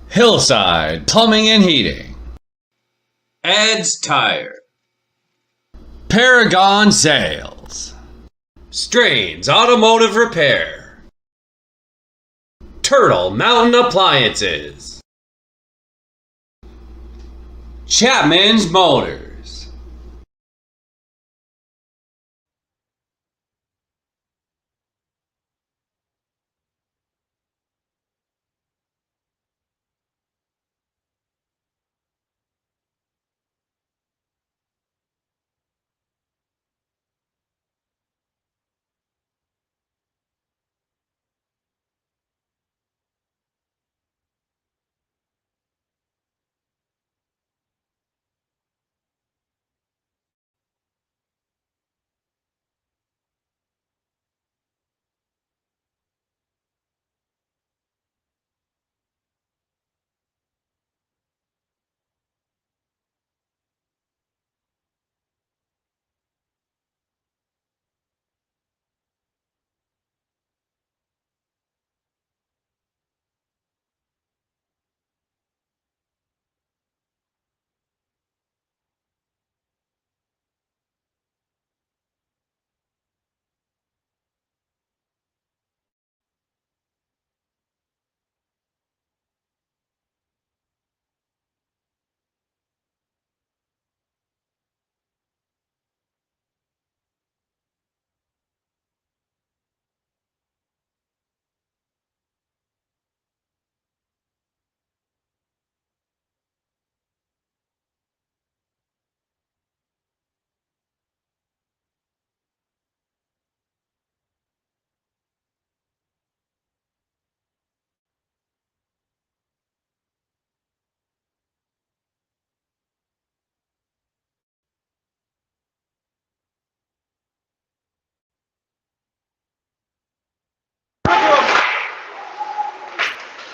Hillside Plumbing and Heating, Ed's Tire, Paragon Sales, Strains Automotive Repair, Turtle Mountain Appliances, Chapman's Motors.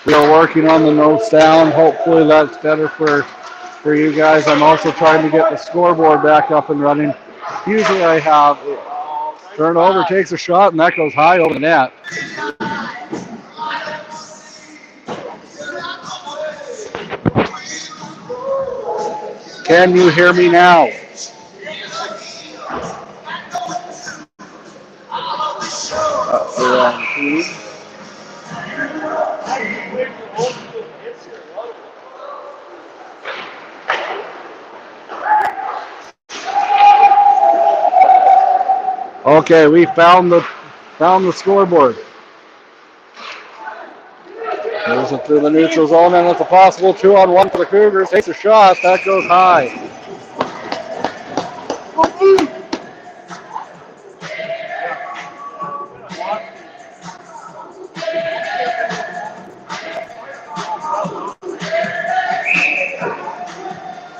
We are working on the nose down. Hopefully that's better for you guys. I'm also trying to get the scoreboard back up and running. Usually I have turnover, takes a shot, and that goes high over the net. Can you hear me now? Okay, we found the scoreboard. Moves it through the neutral zone, and it's a possible 2-on-1 for the Cougars. Takes a shot, that goes high.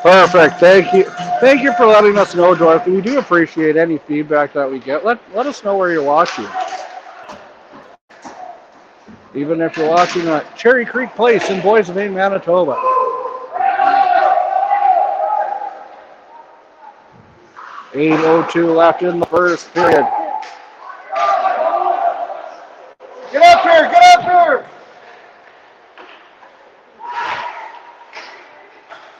Perfect. Thank you for letting us know, Dorothy. We do appreciate any feedback that we get. Let us know where you're watching. Even if you're watching at Cherry Creek Place in Boissevain, Manitoba. .8:02 left in the first period. Get up here! Get up here!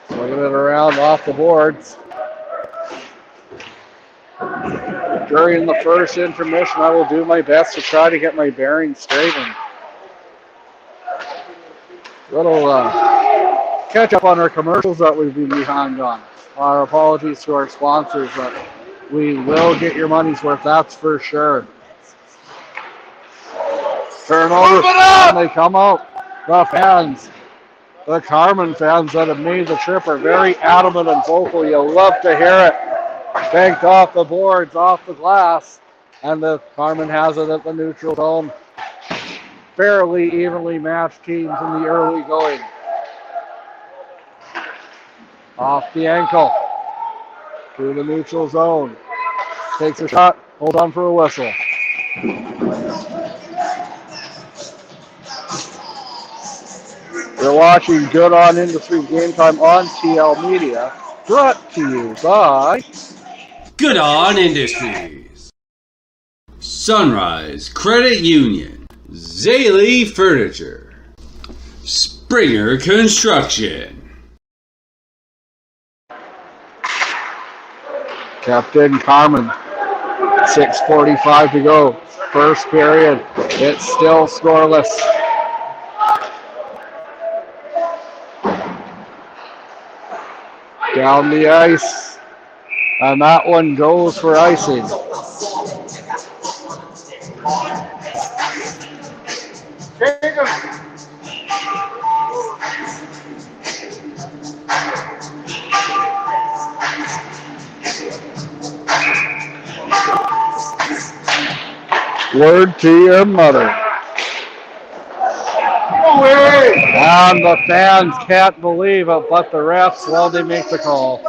Swinging it around off the boards. During the first intermission, I will do my best to try to get my bearings straightened. Little catch up on our commercials that we've been behind on. Our apologies to our sponsors, but we will get your money's worth, that's for sure. Turnover, and they come out. The fans, the Carman fans that have made the trip are very adamant and vocal. You'll love to hear it. Banked off the boards, off the glass, and the Carman has it at the neutral zone. Fairly evenly matched teams in the early going. Off the ankle, through the neutral zone. Takes a shot, hold on for a whistle. You're watching Good On Industry Game Time on TL Media, brought to you by Good On Industries, Sunrise Credit Union, Zaley Furniture, Springer Construction. Captain Carman. 6:45 to go. First period. It's still scoreless. Down the ice. And that one goes for icing. Word to your mother. And the fans can't believe it, but the refs, well, they make the call.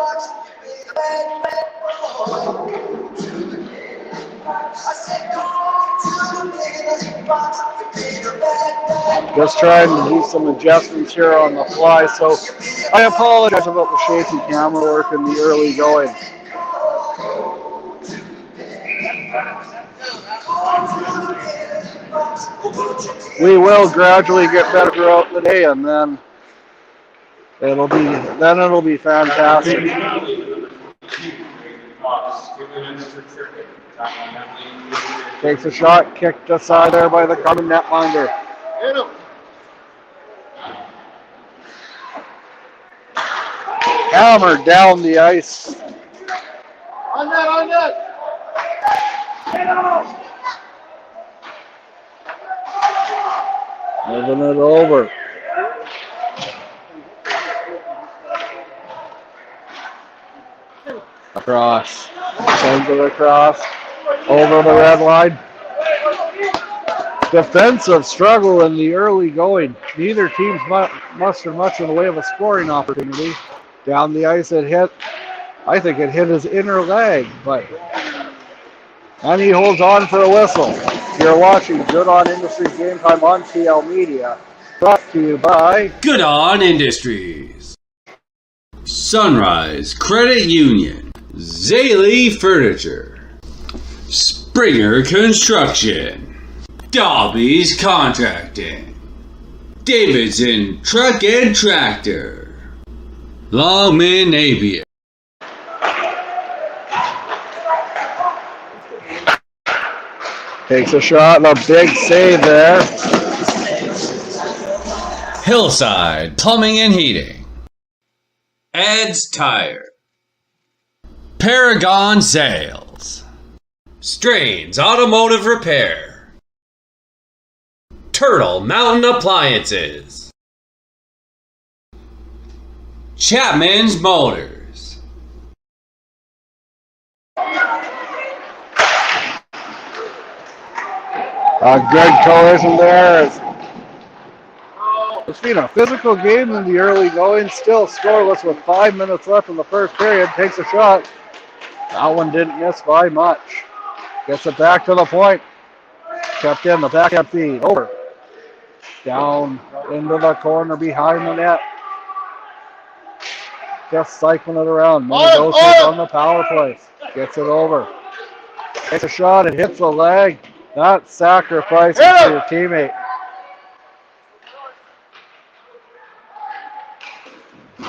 Just trying to do some adjustments here on the fly, so I apologize about the shaky camera work in the early going. We will gradually get better throughout the day, and then it'll be fantastic. Takes a shot, kicked aside there by the Carman netminder. Hammered down the ice. On net. Moving it over. Across. Sends it across. Over the red line. Defensive struggle in the early going. Neither team's mustered much in the way of a scoring opportunity. Down the ice it hit. I think it hit his inner leg, and he holds on for a whistle. You're watching Good On Industries Game Time on TL Media. Brought to you by Good On Industries, Sunrise Credit Union, Zaley Furniture, Springer Construction, Dobby's Contracting, Davidson Truck and Tractor, Longman Aviary. Takes a shot and a big save there. Hillside Plumbing and Heating. Ed's Tire, Paragon Sales. Strains Automotive Repair, Turtle Mountain Appliances, Chapman's Motors. A good collision there. It's been a physical game in the early going. Still scoreless with 5 minutes left in the first period. Takes a shot. That one didn't miss by much. Gets it back to the point. Kept in the backhand feed. Over. Down into the corner behind the net. Just cycling it around. Manitoba on the power play. Gets it over. Takes a shot. It hits the leg. Not sacrificing for your teammate.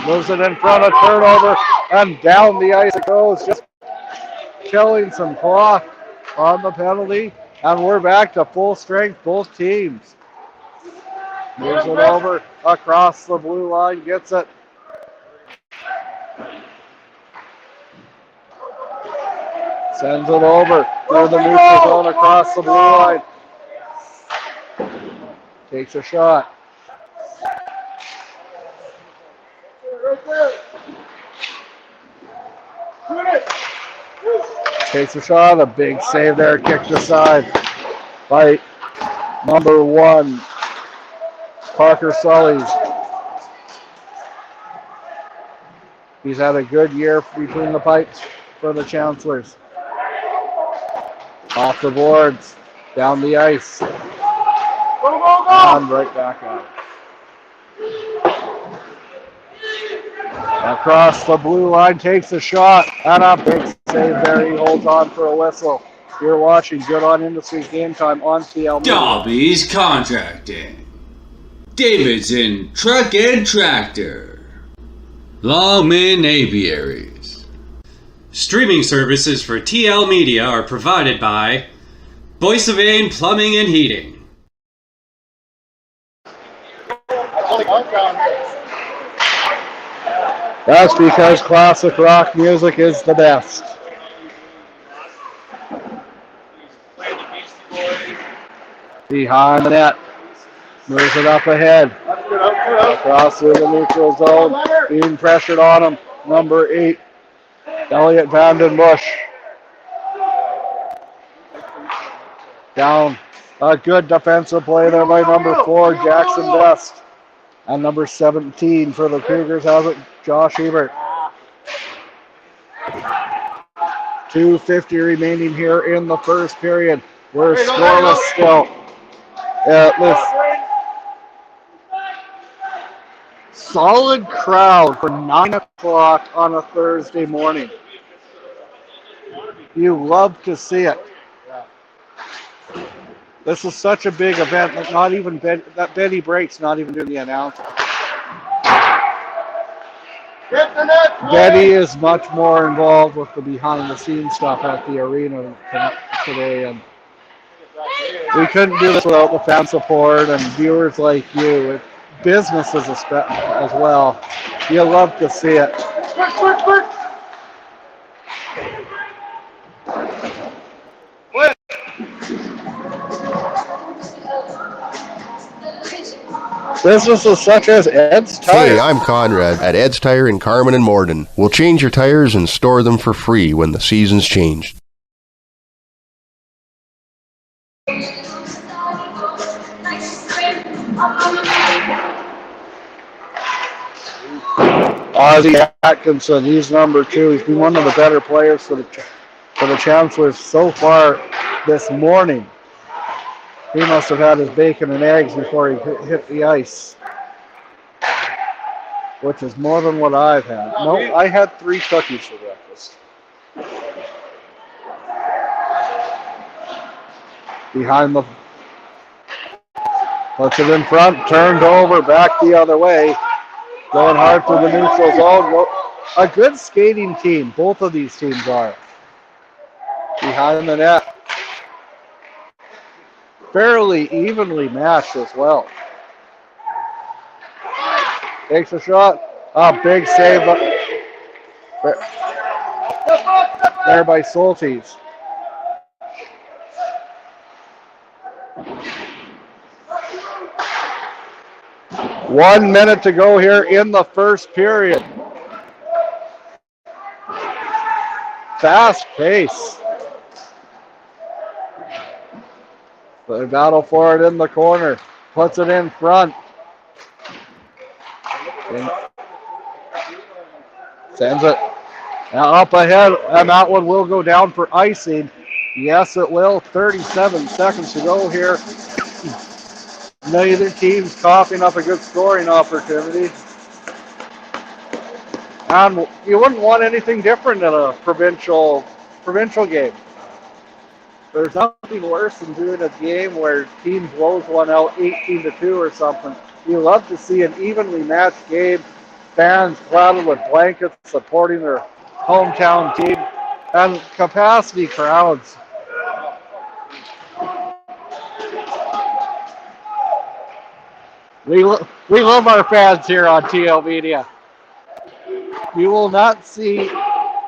Moves it in front of turnover, and down the ice it goes. Just killing some clock on the penalty, and we're back to full strength, both teams. Moves it over across the blue line, gets it. Sends it over through the neutral zone across the blue line. Takes a shot. Takes a shot, a big save there, kicked aside by number 1, Parker Sullies. He's had a good year between the pipes for the Chancellors. Off the boards, down the ice, and right back out. Across the blue line, takes a shot, and a big save there. He holds on for a whistle. You're watching Good On Industries Game Time on TL Media. Dobby's Contracting, Davidson Truck and Tractor. Longman Aviaries. Streaming services for TL Media are provided by Boissevain Plumbing and Heating. That's because classic rock music is the best. Behind the net. Moves it up ahead. Across through the neutral zone. Being pressured on him. Number 8, Elliot Vandenbush. Down. A good defensive play there by number 4, Jackson Best. And number 17 for the Cougars has it, Josh Ebert. 2:50 remaining here in the first period. We're scoreless still. This solid crowd for 9 o'clock on a Thursday morning. You love to see it. This is such a big event that not even that Betty Brake's not even doing the announcement. Betty is much more involved with the behind-the-scenes stuff at the arena today, and we couldn't do this without the fan support and viewers like you. Businesses as well. You love to see it. Businesses such as Ed's Tire. Hey, I'm Conrad at Ed's Tire in Carman and Morden. We'll change your tires and store them for free when the seasons change. Ozzie Atkinson, he's number 2. He's been one of the better players for the Chancellors so far this morning. He must have had his bacon and eggs before he hit the ice, which is more than what I've had. No, I had 3 cookies for breakfast. Behind the, puts it in front, turned over, back the other way. Going hard for the neutral zone. A good skating team, both of these teams are. Behind the net. Fairly evenly matched as well. Takes a shot. A big save there by Soltis. One minute to go here in the first period. Fast pace. They battle for it in the corner. Puts it in front. And sends it now up ahead. And that one will go down for icing. Yes, it will. 37 seconds to go here. Neither team's coughing up a good scoring opportunity. And you wouldn't want anything different in a provincial game. There's nothing worse than doing a game where team blows one out 18-2 or something. You love to see an evenly matched game. Fans clouded with blankets supporting their hometown team. And capacity crowds. We love our fans here on TL Media. You will not see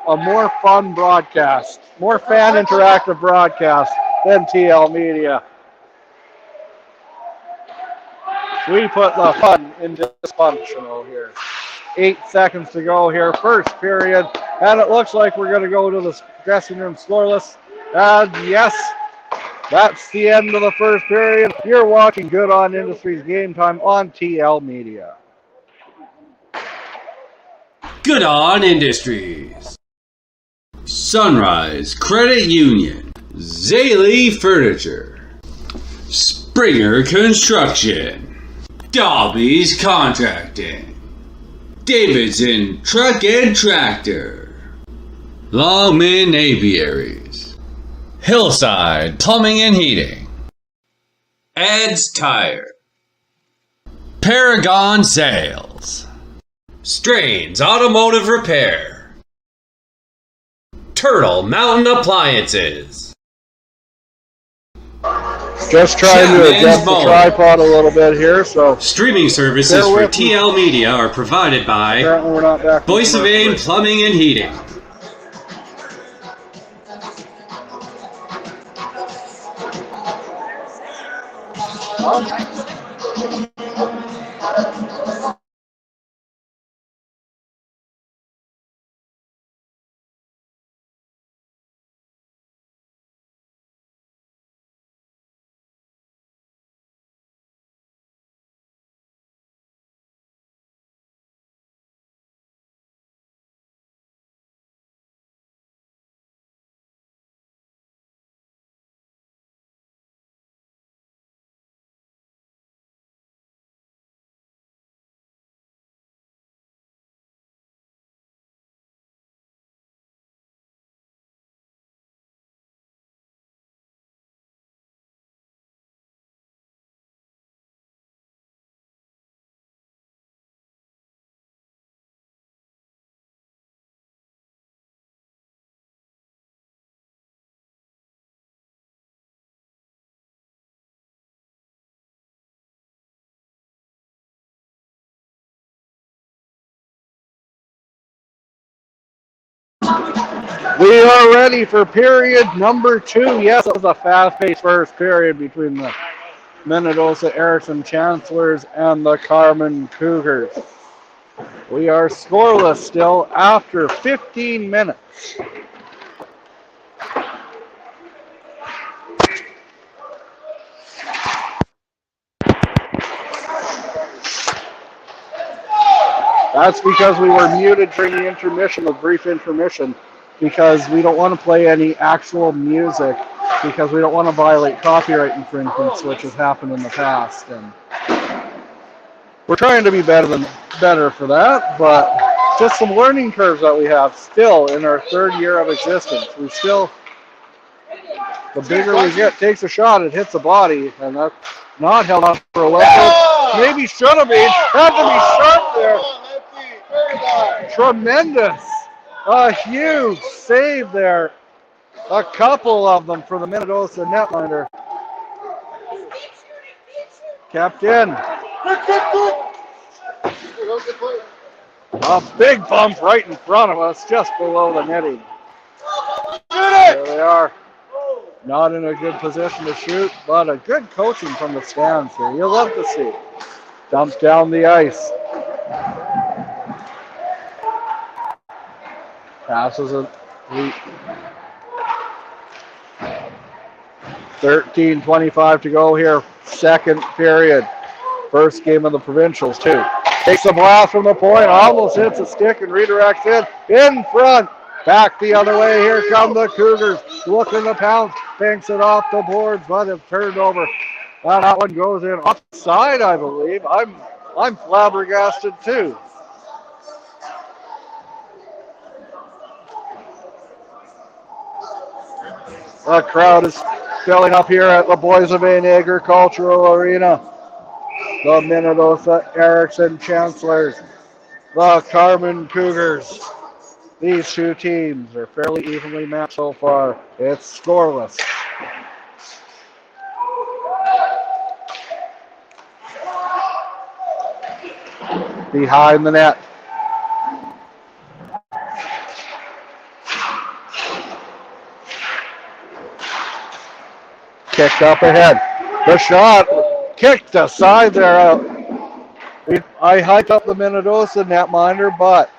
a more fun broadcast, more fan interactive broadcast than TL Media. We put the fun in dysfunctional here. 8 seconds to go here, first period, and it looks like we're going to go to the dressing room scoreless. And yes, that's the end of the first period. You're watching Good On Industries Game Time on TL Media. Good On Industries. Sunrise Credit Union. Zaley Furniture. Springer Construction. Dobby's Contracting. Davidson Truck and Tractor. Longman Aviaries. Hillside Plumbing and Heating. Ed's Tire. Paragon Sales. Strains Automotive Repair. Turtle Mountain Appliances. Just trying to Chapman's adjust the Mowing. tripod a little bit here, so Streaming services Bear for with me. TL Media are provided by apparently we're not back. Boissevain Plumbing and Heating. We are ready for period number 2. Yes, it was a fast-paced first period between the Manitoba Erickson Chancellors and the Carman Cougars. We are scoreless still after 15 minutes. That's because we were muted during the intermission, a brief intermission, because we don't want to play any actual music, because we don't want to violate copyright infringements, which has happened in the past. And we're trying to be better for that, but just some learning curves that we have still in our 3rd year of existence. We still, the bigger we get, takes a shot, it hits the body, and that's not held up for a whistle. Maybe should have been. Had to be sharp there. Tremendous. A huge save there. A couple of them for the Manitoba netminder. Kept in. A big bump right in front of us, just below the netting. There they are. Not in a good position to shoot, but a good coaching from the stands here. You'll love to see. Dumps down the ice. Passes it. 13:25 to go here. 2nd period. First game of the provincials, too. Takes a blast from the point. Almost hits a stick and redirects it. In front. Back the other way. Here come the Cougars. Looking to pounce. Banks it off the boards, but it's turned over. That one goes in offside, I believe. I'm flabbergasted, too. The crowd is filling up here at the Boissevain Agricultural Arena. The Manitoba Erickson Chancellors, the Carman Cougars. These two teams are fairly evenly matched so far. It's scoreless. Behind the net. Kicked up ahead. The shot kicked aside there. I hyped up the Manitoba netminder, but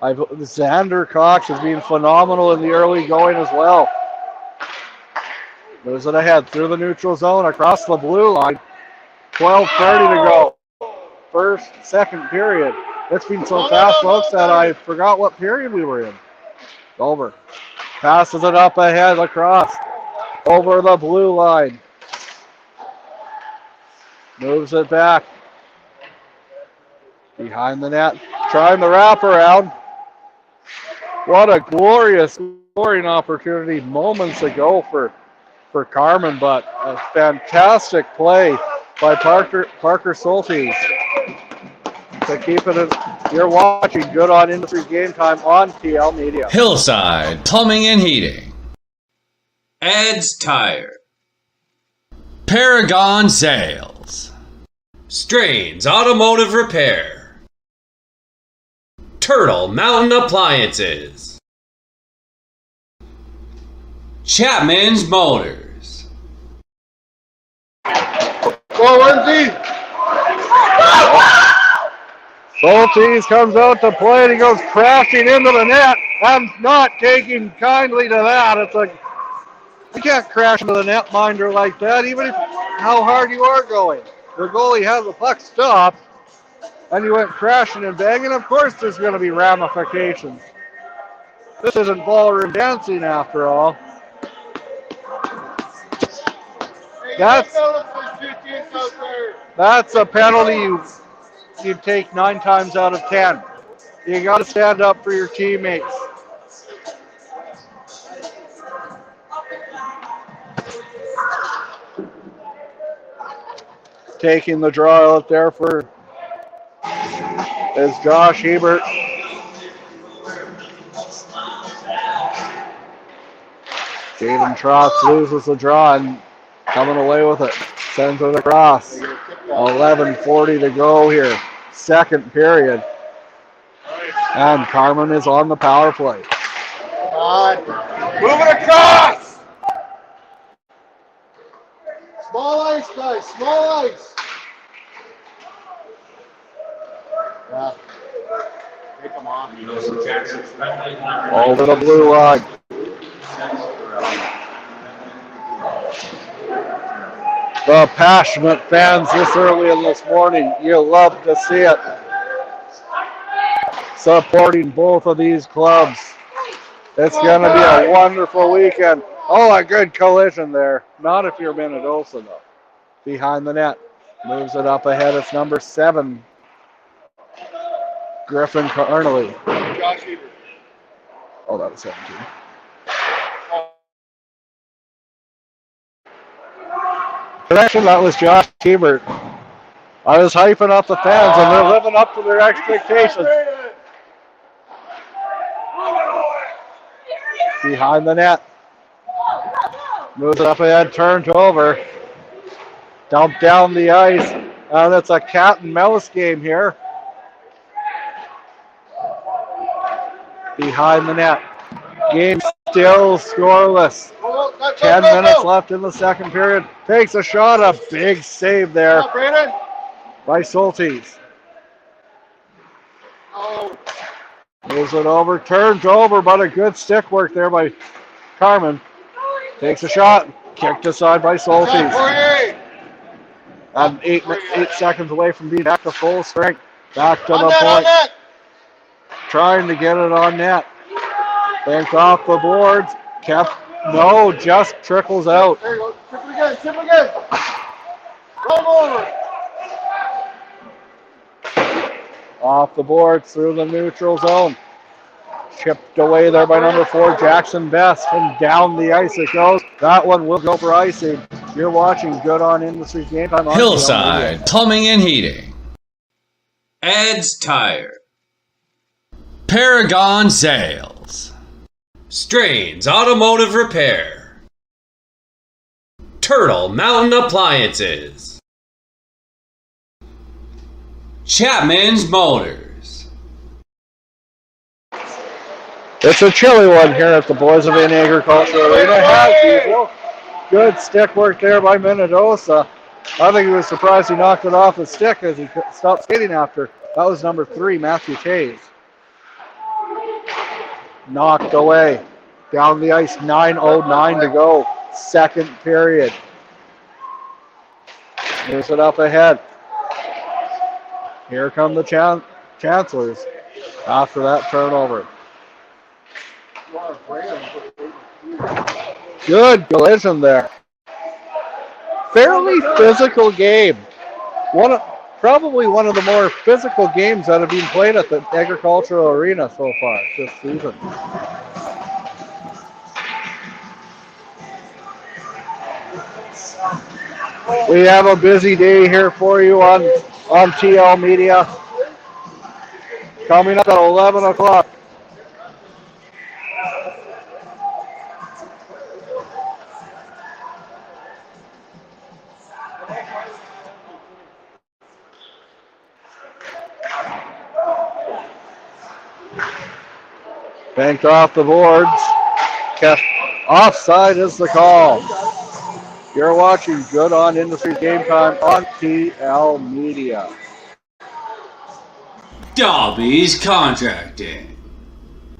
Xander Cox has been phenomenal in the early going as well. Moves it ahead through the neutral zone across the blue line. 12:30 to go. Second period. It's been so fast, folks, that I forgot what period we were in. Over. Passes it up ahead across. Over the blue line. Moves it back. Behind the net. Trying the wraparound. What a glorious scoring opportunity moments ago for Carman, but a fantastic play by Parker Soltis. To keep it, you're watching Good on Industry Game Time on TL Media. Hillside Plumbing and Heating. Ed's Tire. Paragon Sales. Strains Automotive Repair. Turtle Mountain Appliances. Chapman's Motors. Go, Lindsay! Soltis comes out to play and he goes crashing into the net. I'm not taking kindly to that. It's like, you can't crash into the netminder like that, even if how hard you are going. The goalie has the puck stopped, and you went crashing and banging. Of course there's going to be ramifications. This isn't ballroom dancing after all. That's a penalty you take 9 times out of 10. You got to stand up for your teammates. Taking the draw out there for is Josh Hebert. Jaden Trotz loses the draw and coming away with it. Sends it across. 11:40 to go here. Second period. And Carman is on the power play. Come on. Move it across! Small ice, guys. Small ice. Yeah. Take them off. Over the blue line. The passionate fans this early in this morning, you love to see it. Supporting both of these clubs. It's going to be a wonderful weekend. Oh, a good collision there. Not if you're Manitoba, though. Behind the net. Moves it up ahead. It's number 7. Griffin Carnley. Oh, that was 17. Connection, that was Josh Hebert. I was hyping up the fans, and they're living up to their expectations. Behind the net. Moves it up ahead, turned over. Dumped down the ice. And it's a cat and mouse game here. Behind the net. Game still scoreless. 10 minutes left in the second period. Takes a shot, a big save there by Soltis. Moves it over, turns over, but a good stick work there by Carman. Takes a shot, kicked aside by Soltis. And 8 seconds away from being back to full strength. Back to the point. Trying to get it on net. Banked off the boards. Kept, no, just trickles out. There you go. Tip it again. Come over. Off the boards through the neutral zone. Chipped away there by number 4, Jackson Best. And down the ice it goes. That one will go for icing. You're watching Good on Industry Game Time on Hillside Plumbing and Heating. Ed's Tire. Paragon Sales. Strains Automotive Repair. Turtle Mountain Appliances. Chapman's Motors. It's a chilly one here at the Boissevain Agricultural Arena. As usual. Good stick work there by Manitoba. I think he was surprised he knocked it off his stick as he stopped skating after. That was number 3, Matthew Tays. Knocked away. Down the ice, 9:09 to go. Second period. Moves it up ahead. Here come the Chancellors after that turnover. Good collision there. Fairly physical game. Probably one of the more physical games that have been played at the Agricultural Arena so far this season. We have a busy day here for you on TL Media. Coming up at 11 o'clock. Banked off the boards. Kept offside is the call. You're watching Good on Industries Game Time on TL Media. Dobby's Contracting.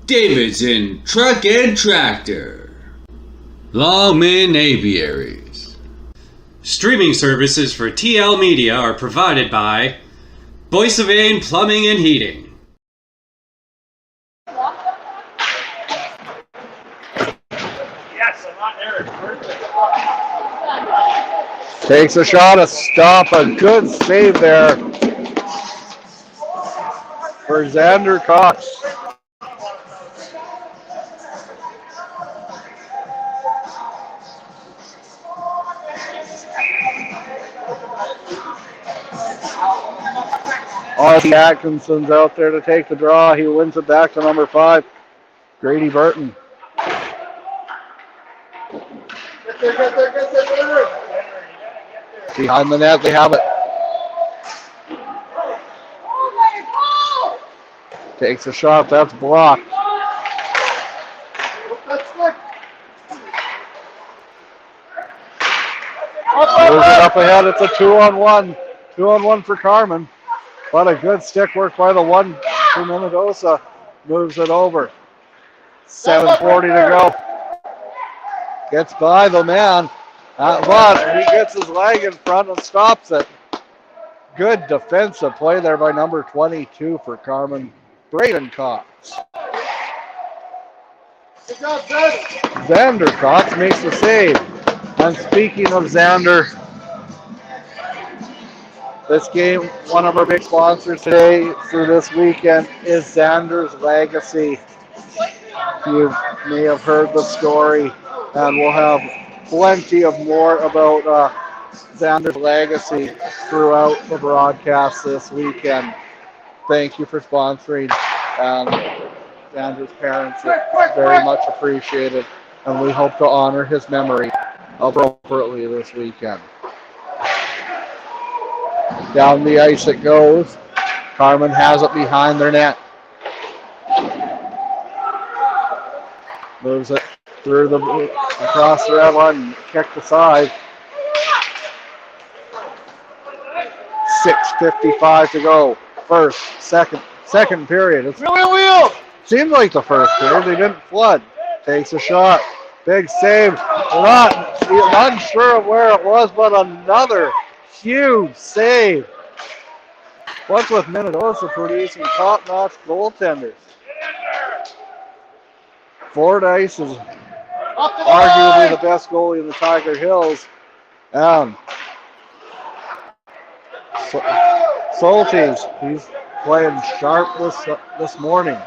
Davidson Truck and Tractor. Longman Aviaries. Streaming services for TL Media are provided by Boissevain Plumbing and Heating. Takes a shot, a stop, a good save there for Xander Cox. Aussie Atkinson's out there to take the draw. He wins it back to number 5, Grady Burton. Behind the net, they have it. Takes a shot, that's blocked. Moves it up ahead, it's a 2-on-1. 2-on-1 for Carman. But a good stick work by the one for Manitoba. Moves it over. 7:40 to go. Gets by the man. But he gets his leg in front and stops it. Good defensive play there by number 22 for Carman, Braden Cox. Xander Cox makes the save. And speaking of Xander, this game, one of our big sponsors today for this weekend is Xander's Legacy. You may have heard the story, and we'll have plenty of more about Xander's Legacy throughout the broadcast this weekend. Thank you for sponsoring, and Xander's parents are very much appreciated, and we hope to honor his memory appropriately this weekend. Down the ice it goes. Carman has it behind their net. Moves it through across the red line, kicked aside. 6:55 to go. Second period. It seemed like the first period. They didn't flood. Takes a shot. Big save. Not sure of where it was, but another huge save. What's with Manitoba producing top-notch goaltenders? Fordyce is arguably the best goalie in the Tiger Hills. Soltis, he's playing sharp this morning.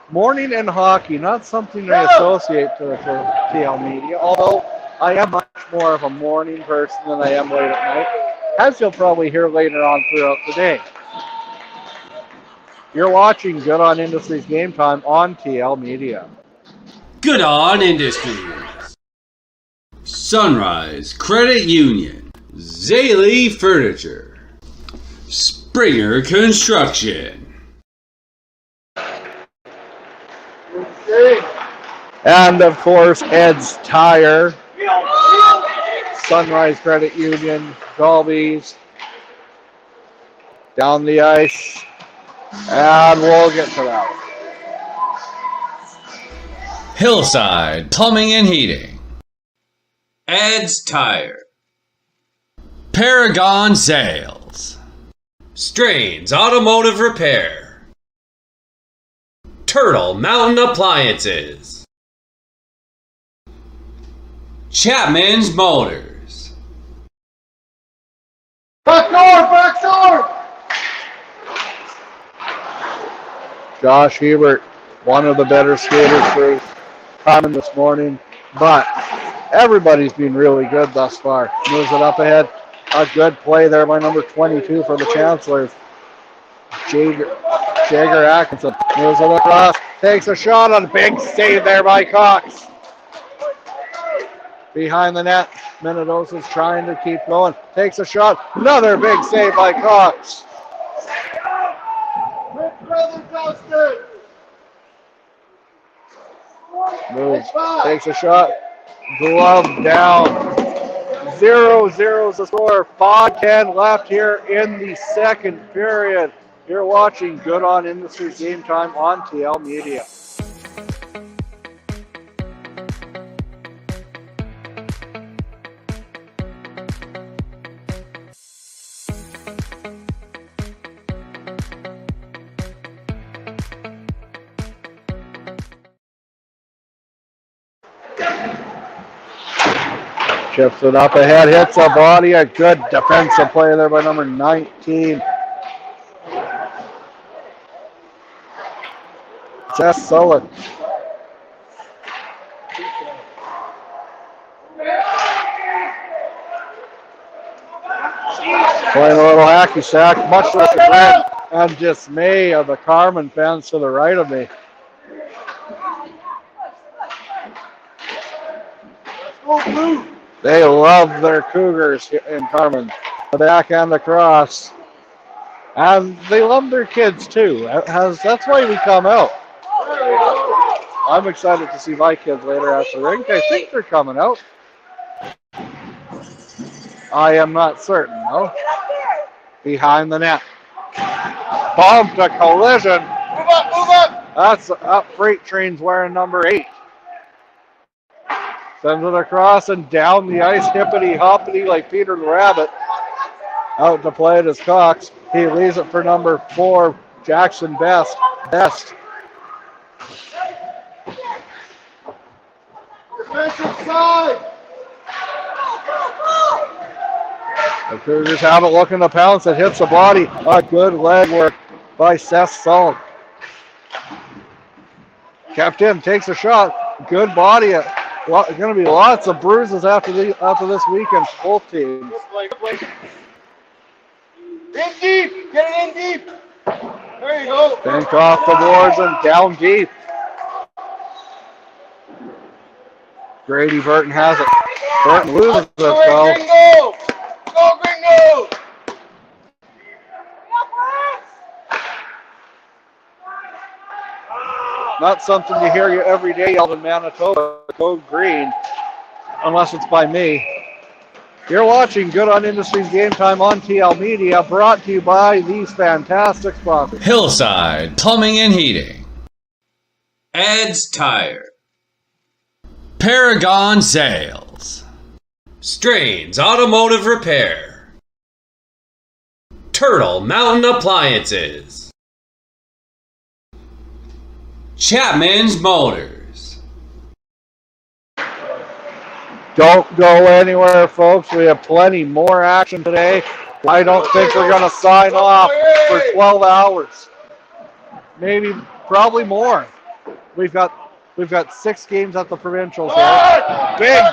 Morning in hockey, not something I associate to TL Media, although I am much more of a morning person than I am late at night, as you'll probably hear later on throughout the day. You're watching Good on Industries Game Time on TL Media. Good on Industries. Sunrise Credit Union. Zaley Furniture. Springer Construction. And of course, Ed's Tire, Sunrise Credit Union, Dolby's, down the ice, and we'll get to that. Hillside Plumbing and Heating. Ed's Tire. Paragon Sales. Strains Automotive Repair. Turtle Mountain Appliances. Chapman's Motors. Back door! Josh Hebert, one of the better skaters for Carman this morning, but Everybody's been really good thus far. Moves it up ahead. A good play there by number 22 for the Chancellors. Jagger Atkinson moves it across. Takes a shot on a big save there by Cox. Behind the net, Mendoza's trying to keep going. Takes a shot. Another big save by Cox. Moves. Takes a shot. Glove down. 0-0 is the score. 5:10 left here in the second period. You're watching Good On Industries Game Time on TL Media. Chips it up ahead, hits a body. A good defensive play there by number 19. Jess Sullivan. Playing a little hacky sack, much less regret and dismay of the Carman fans to the right of me. They love their Cougars in Carman. The backhand across. And they love their kids too. That's why we come out. I'm excited to see my kids later at the rink. I think they're coming out. I am not certain, though. Behind the net. Bumped a collision. Move up, move up. That's up. Freight train's wearing number 8. Sends it across and down the ice, hippity hoppity like Peter the Rabbit. Out to play it is Cox. He leaves it for number 4, Jackson Best. Defensive side. The Cougars have a look in the pounce. It hits the body. A good leg work by Seth Sulk. Kept in, takes a shot. Good body. Going to be lots of bruises after this weekend for both teams. In deep. Get it in deep. There you go. Banked off the boards and down deep. Grady Burton has it. Burton loses it, though. Gringo. Go, Gringo. Not something you hear every day out in Manitoba. Go green, unless it's by me. You're watching Good On Industries Game Time on TL Media, brought to you by these fantastic sponsors. Hillside Plumbing and Heating. Ed's Tire. Paragon Sales. Strains Automotive Repair. Turtle Mountain Appliances. Chapman's Motors. Don't go anywhere, folks. We have plenty more action today. I don't think we're going to sign off for 12 hours. Maybe, probably more. We've got 6 games at the provincials here. Big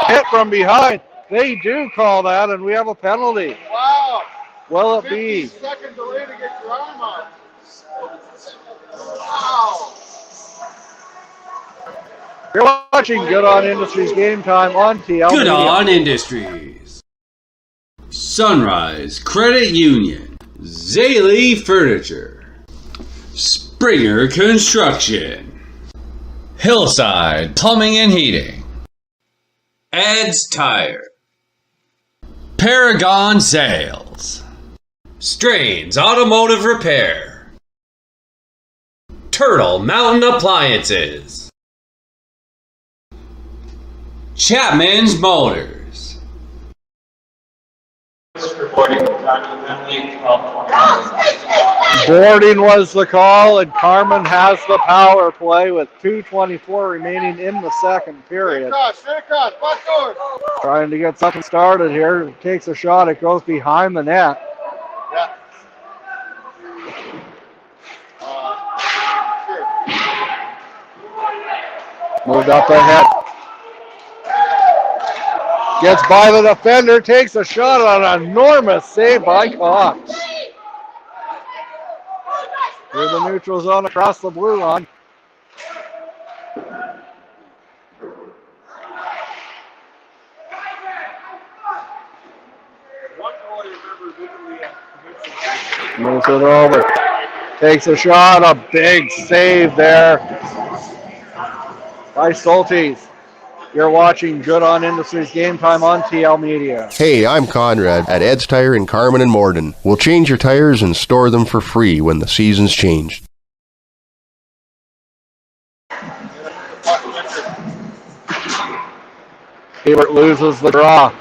hit from behind. They do call that, and we have a penalty. Wow. Will it be? 50-second delay to get your arm out. Wow. You're watching Good On Industries Game Time on TL Good Media. On Industries. Sunrise Credit Union. Zaley Furniture. Springer Construction. Hillside Plumbing and Heating. Ed's Tire. Paragon Sales. Strains Automotive Repair. Turtle Mountain Appliances. Chapman's Motors. Boarding was the call, and Carman has the power play with 2:24 remaining in the second period. Straight across, back door. Trying to get something started here. Takes a shot. It goes behind the net. Yeah. Sure. Moved up ahead. Gets by the defender, takes a shot on an enormous save by Cox. Through the neutral zone across the blue line. Moves it over. Takes a shot, a big save there by Soltis. You're watching Good On Industries Game Time on TL Media. Hey, I'm Conrad at Ed's Tire in Carman and Morden. We'll change your tires and store them for free when the season's changed. Hebert loses the draw,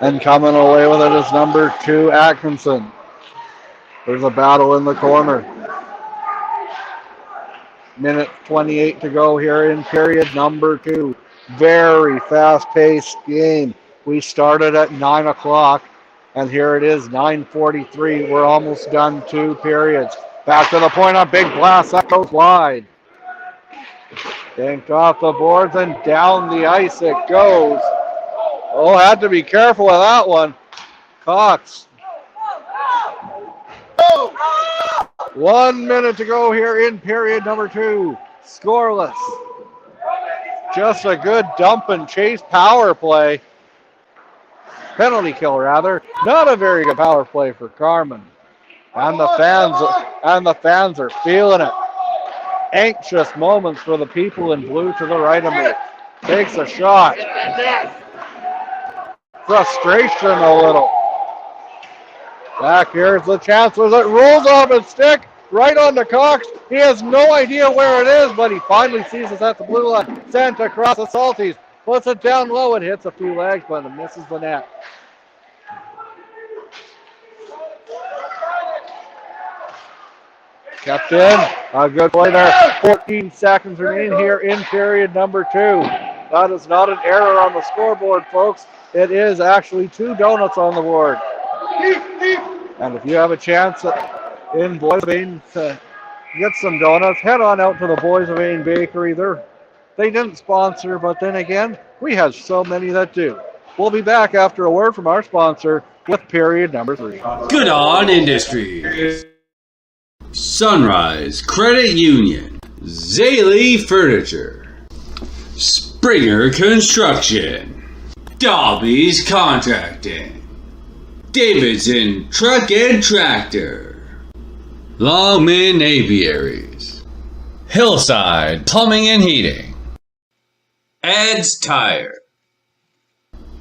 and coming away with it is number 2, Atkinson. There's a battle in the corner. Minute 28 to go here in period number 2. Very fast-paced game. We started at 9 o'clock, and here it is, 9:43. We're almost done 2 periods. Back to the point, a big blast. That goes wide. Yanked off the boards and down the ice it goes. Oh, had to be careful with that one. Cox. 1 minute to go here in period number 2. Scoreless. Just a good dump and chase power play. Penalty kill, rather. Not a very good power play for Carman. And the fans are feeling it. Anxious moments for the people in blue to the right of me. Takes a shot. Frustration a little. Back here's the Chancellors. It rolls off his stick right onto Cox. He has no idea where it is, but he finally sees us at the blue line. Sent across the Salties. Puts it down low and hits a few legs, but it misses the net. Kept in. A good play there. 14 seconds remain here in period number 2. That is not an error on the scoreboard, folks. It is actually 2 donuts on the board. And if you have a chance in Boissevain to get some donuts, head on out to the Boissevain Bakery. They didn't sponsor, but then again, we have so many that do. We'll be back after a word from our sponsor with period number 3. Good On Industries. Sunrise Credit Union. Zaley Furniture. Springer Construction. Dobby's Contracting. Davidson Truck and Tractor. Longman Aviaries. Hillside Plumbing and Heating. Ed's Tire.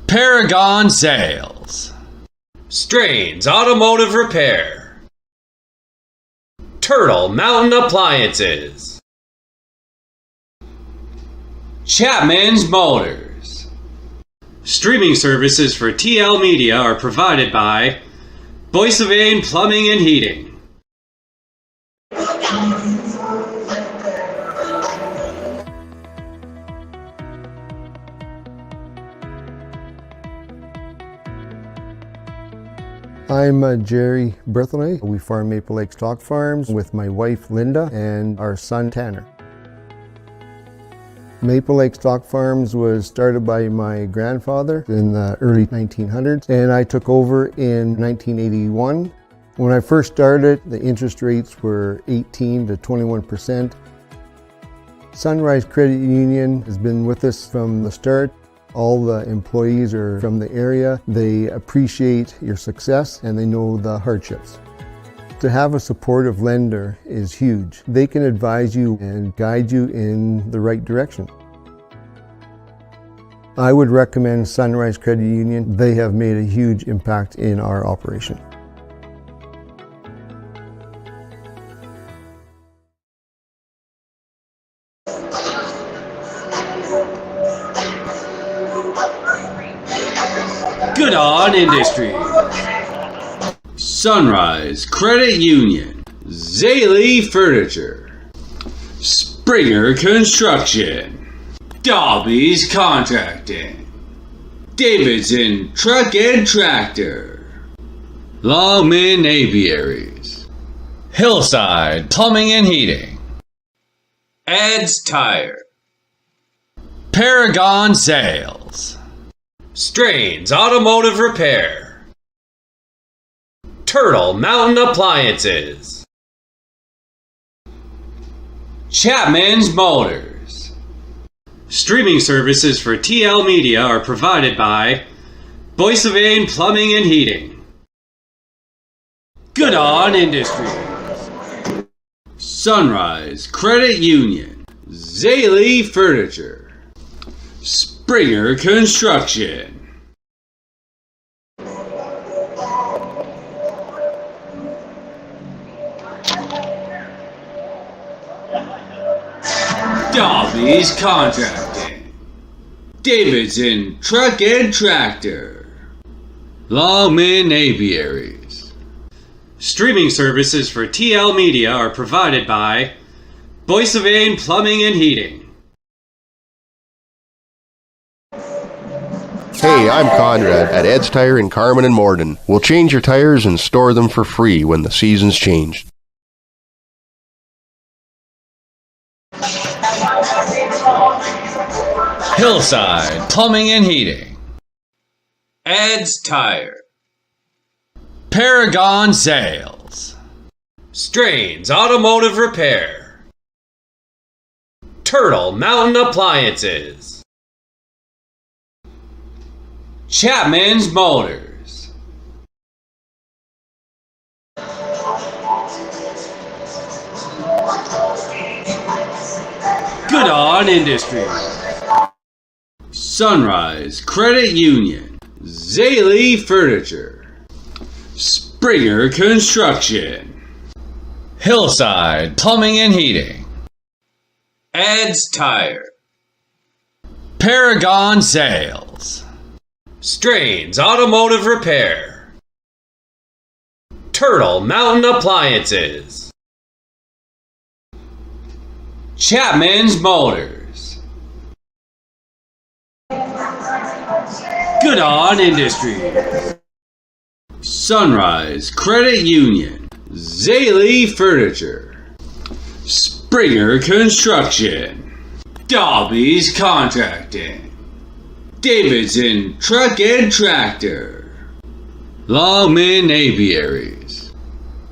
Paragon Sales. Strains Automotive Repair. Turtle Mountain Appliances. Chapman's Motors. Streaming services for TL Media are provided by Boissevain Plumbing and Heating. I'm Jerry Berthelay. We farm Maple Lake Stock Farms with my wife Linda and our son Tanner. Maple Lake Stock Farms was started by my grandfather in the early 1900s, and I took over in 1981. When I first started, the interest rates were 18 to 21%. Sunrise Credit Union has been with us from the start. All the employees are from the area. They appreciate your success and they know the hardships. To have a supportive lender is huge. They can advise you and guide you in the right direction. I would recommend Sunrise Credit Union. They have made a huge impact in our operation. Good On Industries. Sunrise Credit Union. Zaley Furniture. Springer Construction. Dobby's Contracting. Davidson Truck and Tractor. Longman Aviaries. Hillside Plumbing and Heating. Ed's Tire. Paragon Sales. Strains Automotive Repair, Turtle Mountain Appliances, Chapman's Motors. Streaming services for TL Media are provided by Boissevain Plumbing and Heating, Good On Industries, Sunrise Credit Union, Zaley Furniture, Springer Construction. Dobby's Contracting, Davidson Truck and Tractor, Longman Aviaries. Streaming services for TL Media are provided by Boissevain Plumbing and Heating. Hey, I'm Conrad at Ed's Tire in Carman and Morden. We'll change your tires and store them for free when the seasons change. Hillside Plumbing and Heating. Ed's Tire, Paragon Sales. Strains Automotive Repair, Turtle Mountain Appliances, Chapman's Motors. Good On Industries, Sunrise Credit Union, Zaley Furniture, Springer Construction, Hillside Plumbing and Heating. Ed's Tire, Paragon Sales. Strains Automotive Repair, Turtle Mountain Appliances, Chapman's Motors. Good On Industries, Sunrise Credit Union, Zaley Furniture, Springer Construction, Dobby's Contracting, Davidson Truck and Tractor, Longman Aviaries.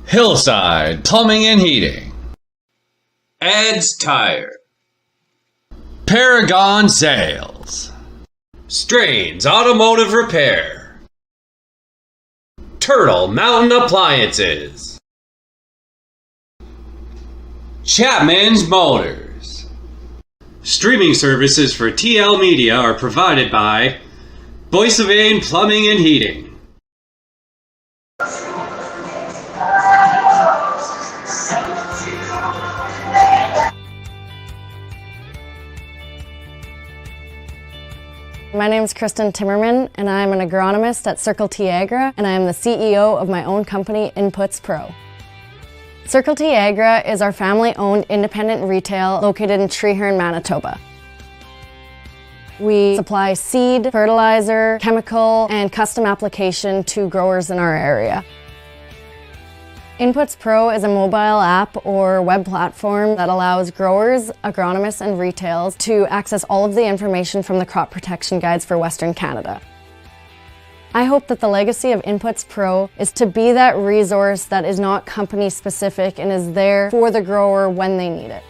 Hillside Plumbing and Heating. Ed's Tire, Paragon Sales. Strains Automotive Repair, Turtle Mountain Appliances, Chapman's Motors. Streaming services for TL Media are provided by Boissevain Plumbing and Heating. My name is Kristen Timmerman, and I'm an agronomist at Circle T Agra, and I am the CEO of my own company, Inputs Pro. Circle T Agra is our family-owned independent retail located in Treeherne, Manitoba. We supply seed, fertilizer, chemical, and custom application to growers in our area. Inputs Pro is a mobile app or web platform that allows growers, agronomists, and retails to access all of the information from the crop protection guides for Western Canada. I hope that the legacy of Inputs Pro is to be that resource that is not company specific and is there for the grower when they need it.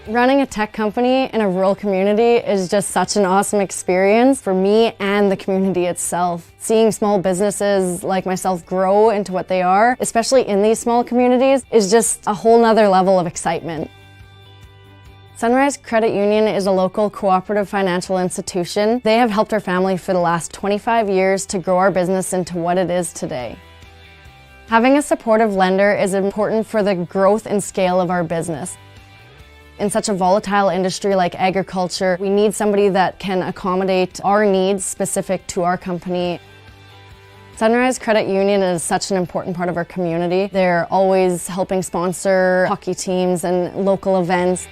Running a tech company in a rural community is just such an awesome experience for me and the community itself. Seeing small businesses like myself grow into what they are, especially in these small communities, is just a whole nother level of excitement. Sunrise Credit Union is a local cooperative financial institution. They have helped our family for the last 25 years to grow our business into what it is today. Having a supportive lender is important for the growth and scale of our business. In such a volatile industry like agriculture, we need somebody that can accommodate our needs specific to our company. Sunrise Credit Union is such an important part of our community. They're always helping sponsor hockey teams and local events.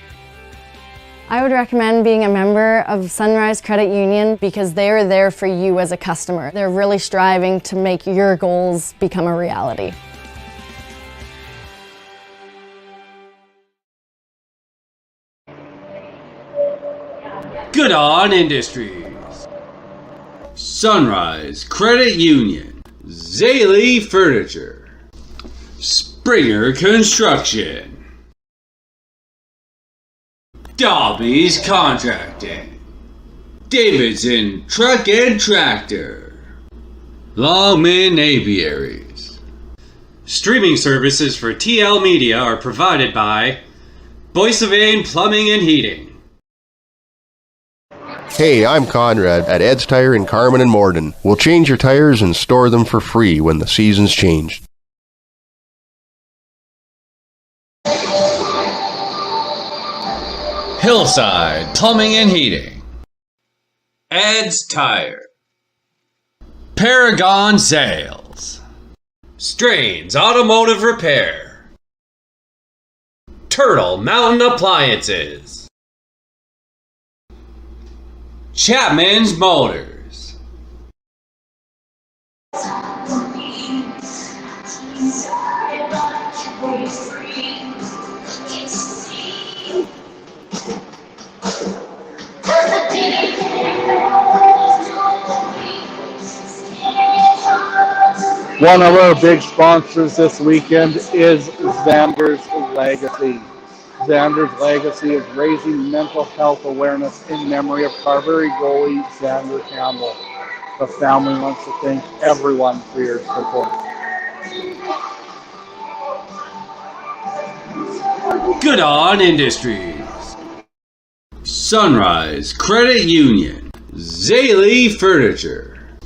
I would recommend being a member of Sunrise Credit Union because they're there for you as a customer. They're really striving to make your goals become a reality. Good On Industries, Sunrise Credit Union, Zaley Furniture, Springer Construction, Dobby's Contracting, Davidson Truck and Tractor, Longman Apiaries. Streaming services for TL Media are provided by Boissevain Plumbing and Heating. Hey, I'm Conrad at Ed's Tire in Carman and Morden. We'll change your tires and store them for free when the seasons change. Hillside Plumbing and Heating. Ed's Tire. Paragon Sales. Strains Automotive Repair. Turtle Mountain Appliances. Chapman's Motors. One of our big sponsors this weekend is Xander's Legacy. Xander's Legacy is raising mental health awareness in memory of Carberry goalie Xander Campbell. The family wants to thank everyone for your support. Good On Industries. Sunrise Credit Union, Zaley Furniture,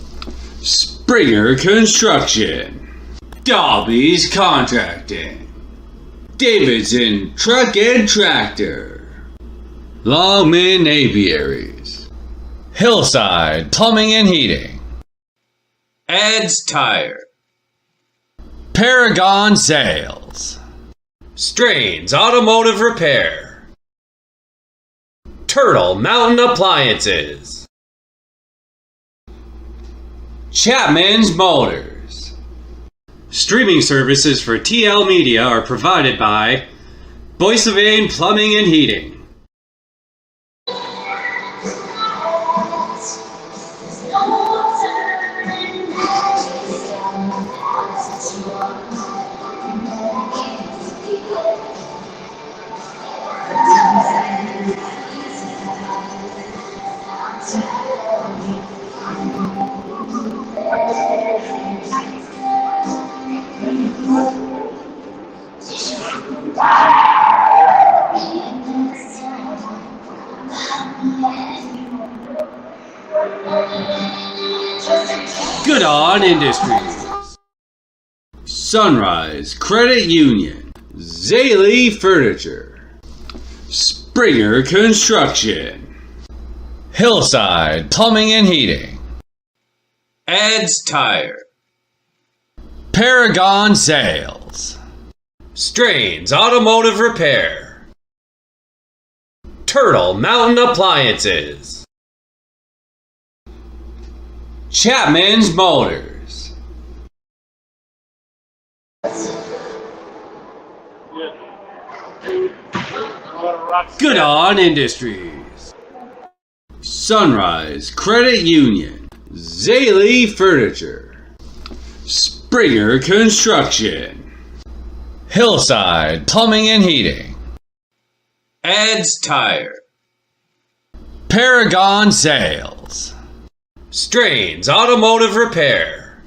Springer Construction, Dobby's Contracting, Davidson Truck and Tractor, Longman Apiaries, Hillside Plumbing and Heating. Ed's Tire, Paragon Sales. Strains Automotive Repair, Turtle Mountain Appliances, Chapman's Motors. Streaming services for TL Media are provided by Boissevain Plumbing and Heating. Good On Industries. Sunrise Credit Union, Zaley Furniture, Springer Construction, Hillside Plumbing and Heating. Ed's Tire, Paragon Sales. Strains Automotive Repair, Turtle Mountain Appliances, Chapman's Motors. Good On Industries. Sunrise Credit Union, Zaley Furniture, Springer Construction, Hillside Plumbing and Heating. Ed's Tire, Paragon Sales. Strains Automotive Repair,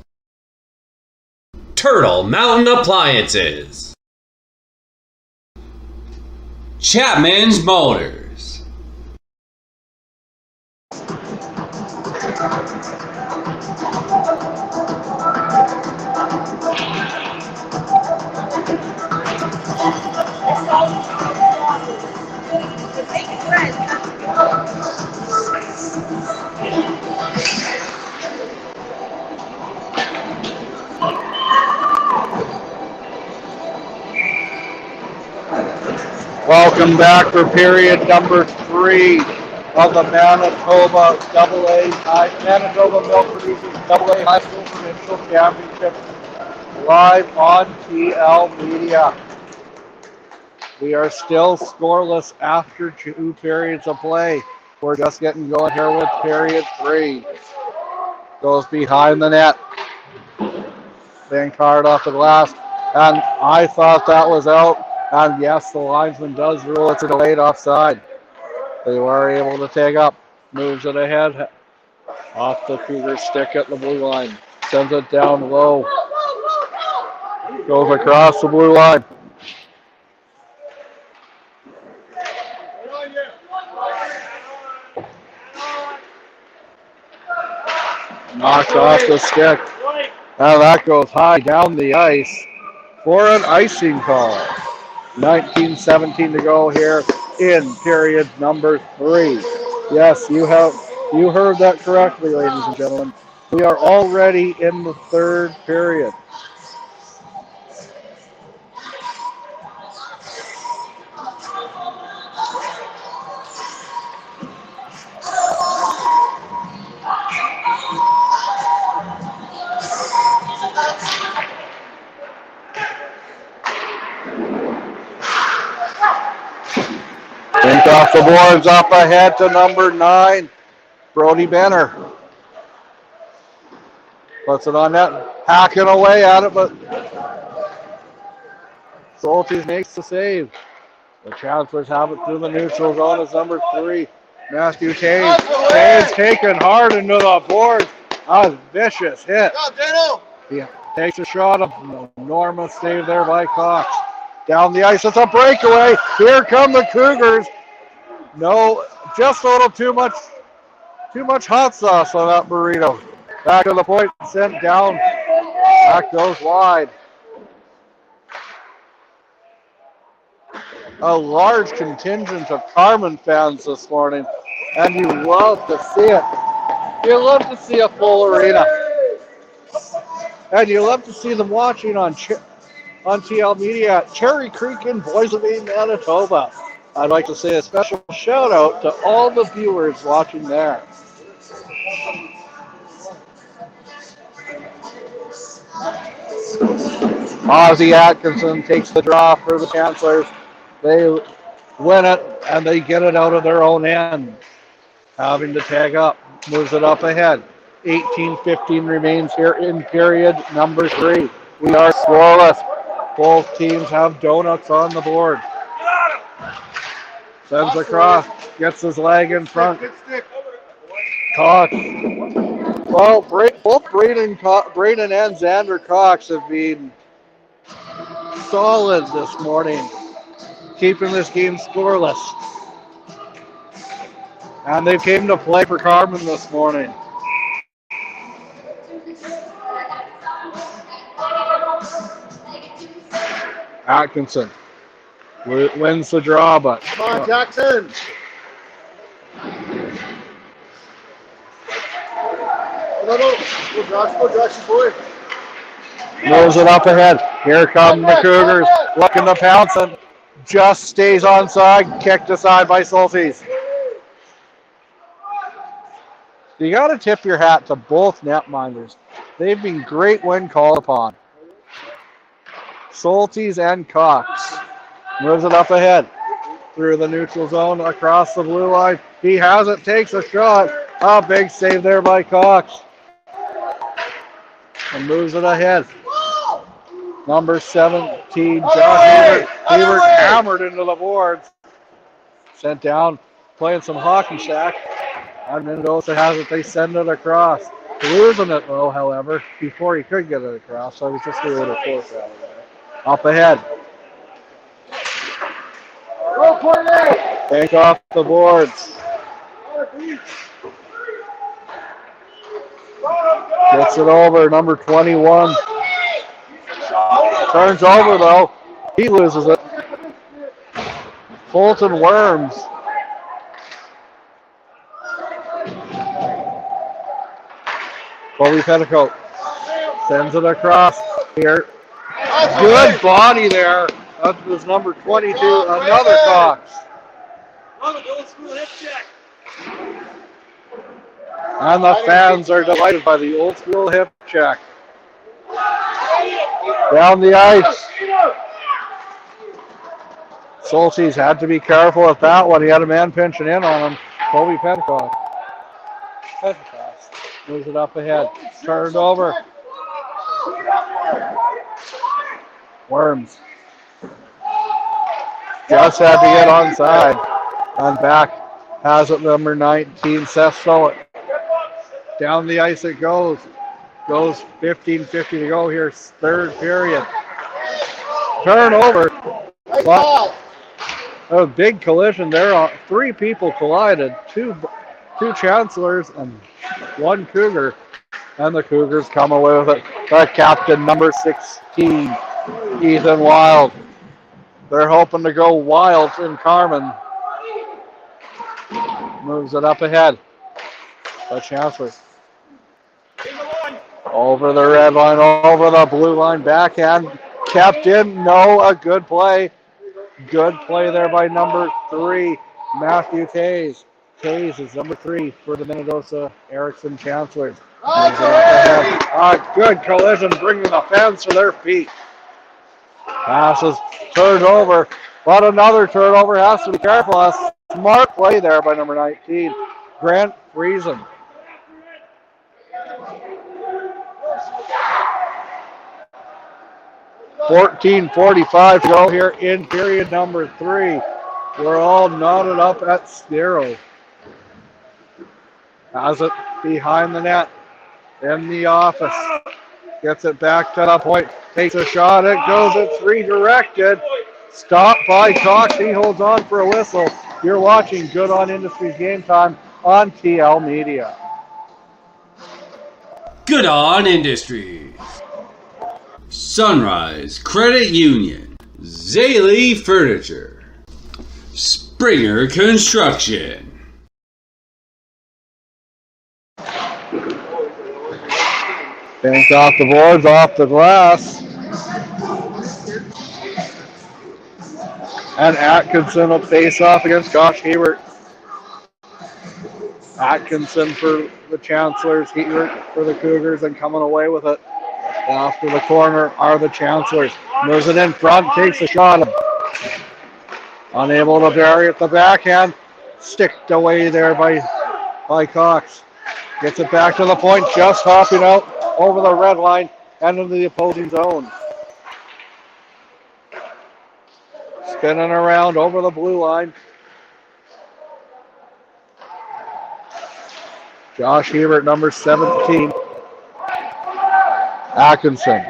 Turtle Mountain Appliances, Chapman's Motors. Welcome back for period number 3 of the Manitoba Manitoba Milk Producers AA High School Provincial Championship live on TL Media. We are still scoreless after 2 periods of play. We're just getting going here with period 3. Goes behind the net. Being card off the glass. And I thought that was out. And yes, the linesman does rule it's a delayed offside. They were able to take up. Moves it ahead. Off the Cougars stick at the blue line. Sends it down low. Goes across the blue line. Knocked off the stick. Now that goes high down the ice for an icing call. 19:17 to go here in period number 3. Yes, you heard that correctly, ladies and gentlemen. We are already in the 3rd period. Think off the boards, up ahead to number 9, Brody Benner. Puts it on net, hacking away at it, but Soltis makes the save. The Chancellors have it through the neutral zone as number 3, Matthew Taves. Taves taken hard into the boards. A vicious hit. He takes a shot, an enormous save there by Cox. Down the ice, it's a breakaway. Here come the Cougars. No, just a little too much hot sauce on that burrito. Back to the point, sent down. Back goes wide. A large contingent of Carman fans this morning, and you love to see it. You love to see a full arena. And you love to see them watching on TL Media at Cherry Creek in Boissevain, Manitoba. I'd like to say a special shout out to all the viewers watching there. Ozzie Atkinson takes the draw for the Chancellors. They win it and they get it out of their own end. Having to tag up, moves it up ahead. 18:15 remains here in period number 3. We are scoreless. Both teams have donuts on the board. Sends across, gets his leg in front. Cox. Well, both Braden and Xander Cox have been solid this morning, keeping this game scoreless. And they came to play for Carman this morning. Atkinson wins the draw, but Come on, Jackson. Go, Jackson, boy. moves it up ahead. Here come the Cougars, looking to pounce and just stays onside, kicked aside by Soltis. You got to tip your hat to both netminders. They've been great when called upon. Soltis and Cox. Moves it up ahead. Through the neutral zone, across the blue line. He has it, takes a shot. A big save there by Cox. And moves it ahead. Number 17, Josh Hebert hammered into the boards. Sent down, playing some hockey shack. And Mendoza has it, they send it across. Losing it though, however, before he could get it across, so he was just a little close out of there. Up ahead. Take off the boards. Gets it over, number 21. Turns over though. He loses it. Fulton Worms. Colby Petticoat sends it across here. Good body there. That was number 22, another Cox. And the fans are delighted by the old school hip check. Down the ice. Soltis had to be careful with that one. He had a man pinching in on him. Colby Petticoat. Moves it up ahead. Turned over. Worms. Just had to get onside. On back. Has it number 19, Seth Stowett. Down the ice it goes. Goes 15:50 to go here. Third period. Turnover. But a big collision there. Three people collided. Two Chancellors and one Cougar. And the Cougars come away with it. The captain, number 16, Ethan Wild. They're hoping to go wild in Carman. Moves it up ahead. The Chancellors. Over the red line, over the blue line, backhand. Kept in, no, a good play. Good play there by number 3, Matthew Kays. Kays is number 3 for the Minnesota Erickson Chancellors. A good collision, bringing the fans to their feet. Passes, turned over, but another turnover. Has to be careful. A smart play there by number 19, Grant Friesen. .14:45 to go here in period number 3. We're all knotted up at 0. Has it behind the net in the office. Gets it back to the point. Takes a shot. It goes. It's redirected. Stopped by Cox. He holds on for a whistle. You're watching Good On Industries Game Time on TL Media. Good On Industries. Sunrise Credit Union. Zaley Furniture. Springer Construction. Banked off the boards, off the glass. And Atkinson will face off against Josh Hebert. Atkinson for the Chancellors, Hebert for the Cougars, and coming away with it. After the corner are the Chancellors. Moves it in front, takes a shot. Unable to bury it, the backhand. Sticked away there by Cox. Gets it back to the point, just hopping out over the red line and into the opposing zone. Spinning around over the blue line. Josh Hebert, number 17. Atkinson.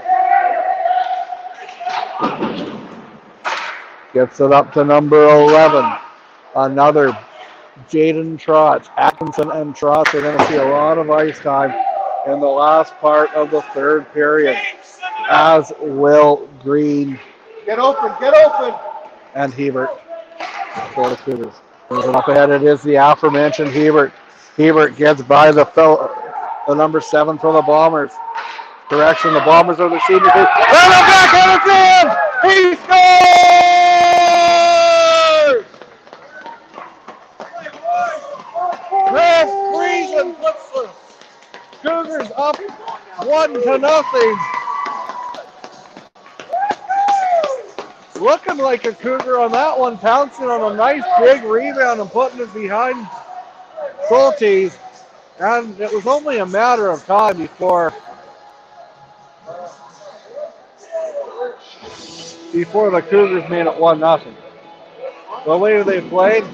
Gets it up to number 11. Another Jaden Trotz. Atkinson and Trotz are going to see a lot of ice time in the last part of the third period, as will Green. Get open. And Hebert for the Cougars. Moving up ahead, it is the aforementioned Hebert. Hebert gets by the number 7 for the Bombers. Correction, the Bombers are the senior team. And the backhand is in! He scores! Grant Friesen puts the Cougars up 1-0. Looking like a Cougar on that one, pouncing on a nice big rebound and putting it behind Soltis. And it was only a matter of time before the Cougars made it 1-0. The way they played,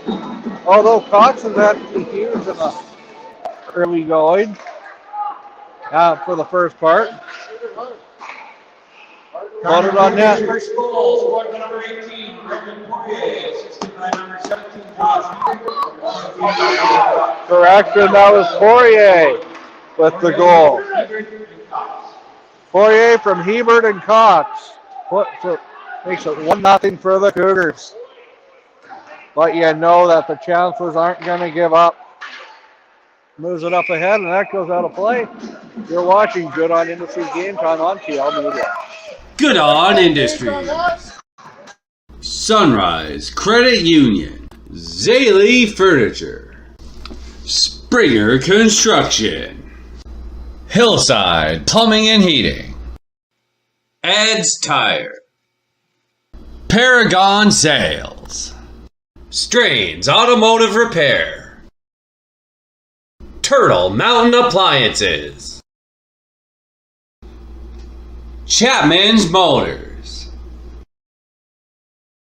although Cox has had to be huge in the early going for the first part. Put it on net. First goal scored by number 18, Brendan Poirier, assisted by number 17, Josh. Correction, that was Poirier with the goal. Poirier from Hebert and Cox. Makes it 1-0 for the Cougars. But you know that the Chancellors aren't going to give up. Moves it up ahead, and that goes out of play. You're watching Good On Industries Game Time on TL Media. Good On Industries. Sunrise Credit Union. Zaley Furniture. Springer Construction. Hillside Plumbing and Heating. Ed's Tire. Paragon Sales. Strains Automotive Repair. Turtle Mountain Appliances. Chapman's Motors.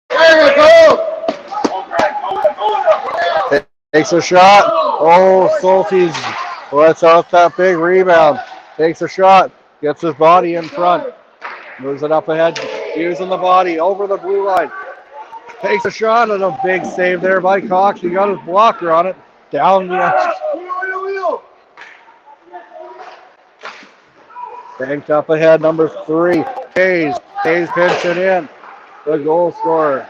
There we go! Takes a shot. Oh, Soltis lets out that big rebound. Takes a shot. Gets his body in front. Moves it up ahead. Using the body over the blue line. Takes a shot and a big save there by Cox. He got his blocker on it. Down the banked up ahead, number 3. Hayes pinching in. The goal scorer.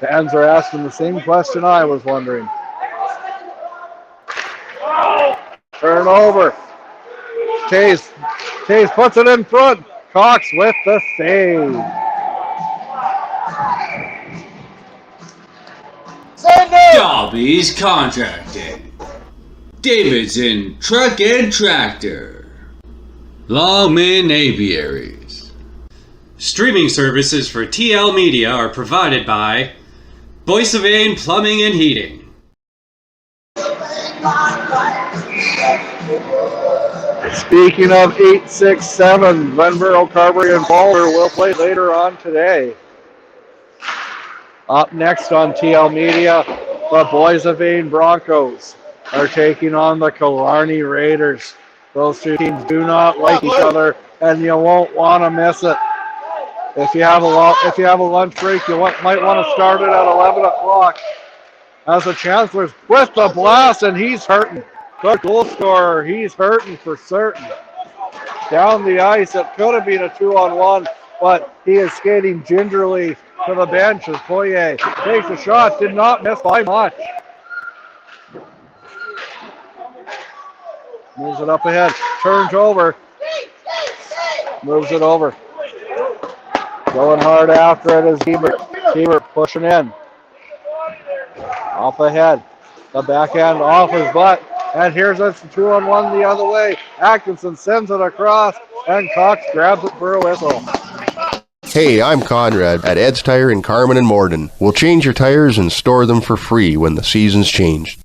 Fans are asking the same question I was wondering. Turnover. Hayes puts it in front. Cox with the save. Dobby's Contracting. Davidson Truck and Tractor. Longman Apiaries. Streaming services for TL Media are provided by Boissevain Plumbing and Heating. Speaking of 8-6-7, Glenboro, Carberry, and Boulder will play later on today. Up next on TL Media, the Boissevain Broncos are taking on the Killarney Raiders. Those two teams do not like each other, and you won't want to miss it. If you have a lunch break, you might want to start it at 11 o'clock. As the Chancellors with the blast, and he's hurting. The goal scorer, he's hurting for certain. Down the ice, it could have been a 2-on-1, but he is skating gingerly to the bench as Poirier takes a shot, did not miss by much. Moves it up ahead, turns over, moves it over. Going hard after it is Hebert. Hebert pushing in. Up ahead, the backhand off his butt. And here's a 2-on-1 the other way. Atkinson sends it across, and Cox grabs it for a whistle. Hey, I'm Conrad at Ed's Tire in Carman and Morden. We'll change your tires and store them for free when the seasons change.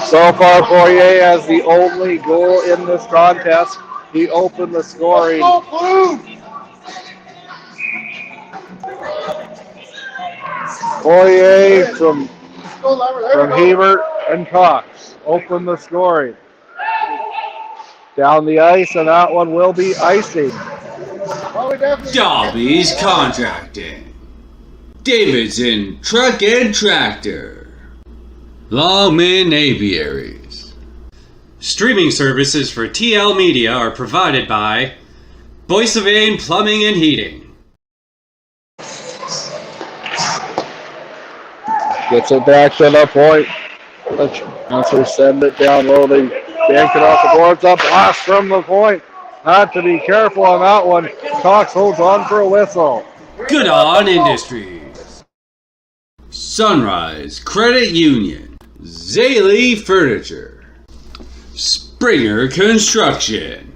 So far, Poirier has the only goal in this contest. He opened the scoring. Poirier from Hebert and Cox open the scoring. Down the ice, and that one will be icing. Dobby's Contracting. Davidson Truck and Tractor. Longman Apiaries. Streaming services for TL Media are provided by Boissevain Plumbing and Heating. Gets it back to the point. The Chancellors send it down low. They bank it off the boards. Up blast from the point. Had to be careful on that one. Cox holds on for a whistle. Good On Industries. Sunrise Credit Union. Zaley Furniture. Springer Construction.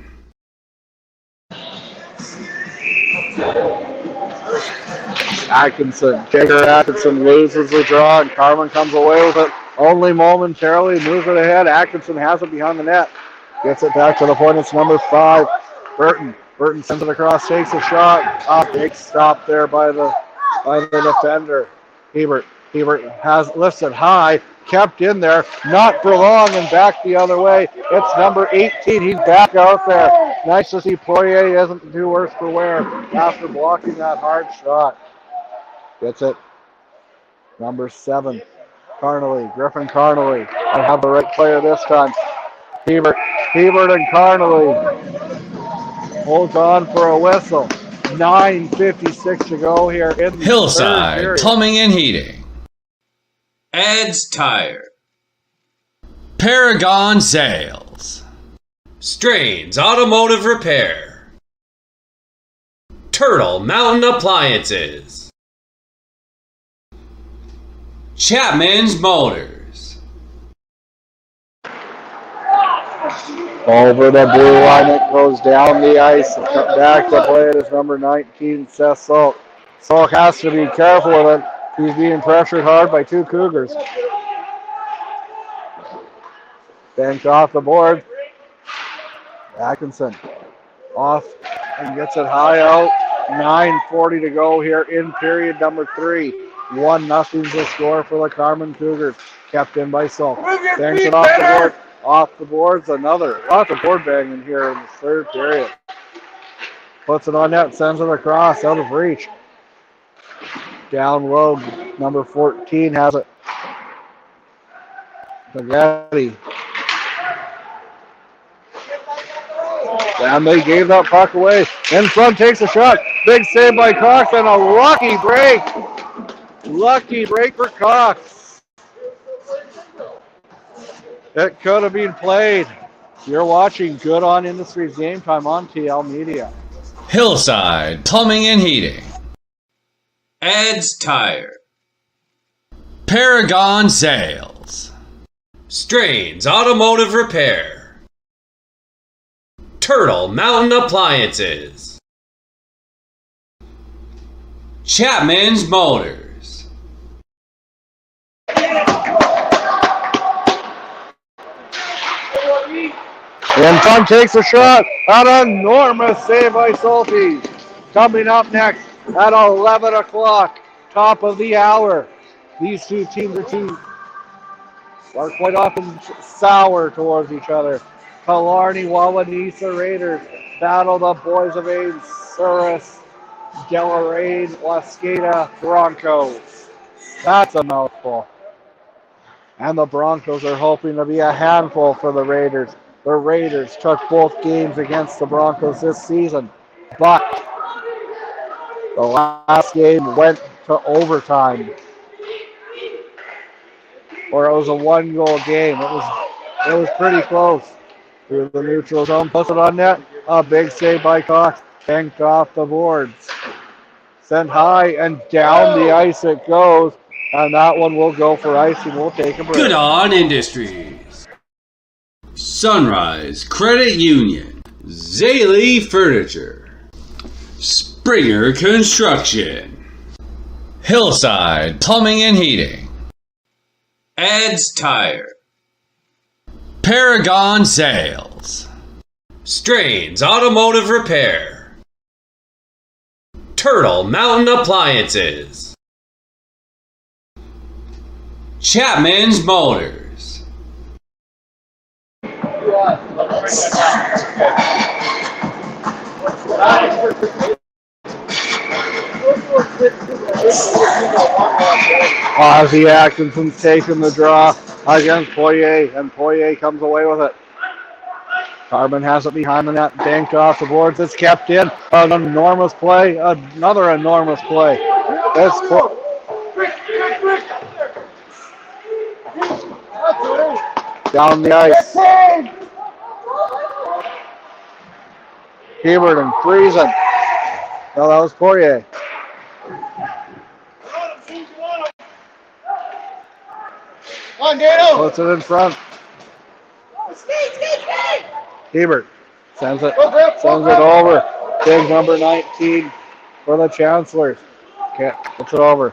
Atkinson loses the draw, and Carman comes away with it only momentarily. Moves it ahead. Atkinson has it behind the net. Gets it back to the point. It's number 5, Burton. Burton sends it across, takes a shot. Big stop there by the defender. Hebert has lifted high, kept in there, not for long, and back the other way. It's number 18. He's back out there. Nice to see Poirier isn't too worse for wear after blocking that hard shot. Gets it. Number 7, Griffin Carnley. I have the right player this time. Hebert and Carnley holds on for a whistle. 9:56 to go here in the Hillside Plumbing and Heating. Ed's Tire. Paragon Sales. Strains Automotive Repair. Turtle Mountain Appliances. Chapman's Motors. Over the blue line, it goes down the ice. Back to play it is number 19, Seth Salk. Salk has to be careful with it. He's being pressured hard by two Cougars. Banked off the board. Atkinson off and gets it high out. 9:40 to go here in period number 3. 1-0 the score for the Carman Cougars. Kept in by Salk. Banks it off the board. Off the boards, another. Lots of board banging here in the third period. Puts it on net, sends it across, out of reach. Down low, number 14 has it. Spaghetti. And they gave that puck away. In front takes a shot. Big save by Cox and a lucky break. Lucky break for Cox. It could have been played. You're watching Good On Industries Game Time on TL Media. Hillside Plumbing and Heating. Ed's Tire. Paragon Sales. Strains Automotive Repair. Turtle Mountain Appliances. Chapman's Motors. In front takes a shot. An enormous save by Salty. Coming up next at 11 o'clock, top of the hour. These two teams are quite often sour towards each other. Killarney Wawanesa Raiders battle the Boissevain Surus Deloraine Wascata Broncos. That's a mouthful. And the Broncos are hoping to be a handful for the Raiders. The Raiders took both games against the Broncos this season, but the last game went to overtime. Or it was a one-goal game. It was pretty close. Through the neutral zone, puts it on net. A big save by Cox. Banked off the boards. Sent high and down the ice it goes. And that one will go for icing. We'll take a break. Good On Industries. Sunrise Credit Union. Zaley Furniture. Springer Construction. Hillside Plumbing and Heating. Ed's Tire. Paragon Sales. Strains Automotive Repair. Turtle Mountain Appliances. Chapman's Motors. Ozzy Atkinson's taking the draw against Poirier, and Poirier comes away with it. Carman has it behind the net, banked off the boards. It's kept in. An enormous play. Another enormous play. Down the ice. Hebert and Friesen. No, that was Poirier. Puts it in front. Hebert sends it over. Big number 19 for the Chancellors. Okay, puts it over.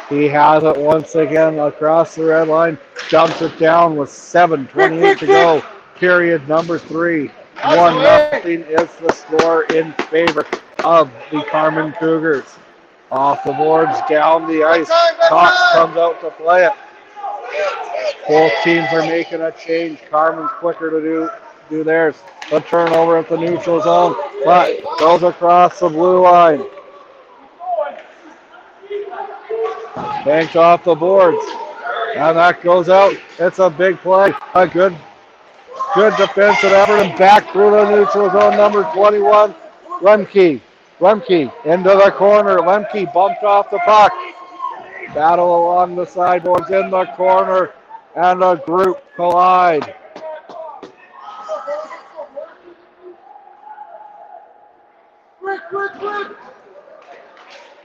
He has it once again across the red line. Dumps it down with 7:28 to go. Period number 3. 1-0 is the score in favor of the Carman Cougars. Off the boards, down the ice. Cox comes out to play it. Both teams are making a change. Carman's quicker to do theirs. A turnover at the neutral zone, but goes across the blue line. Banked off the boards. And that goes out. It's a big play. A good defensive effort and back through the neutral zone. Number 21, Lemke into the corner. Lemke bumped off the puck. Battle along the sideboards in the corner, and a group collide.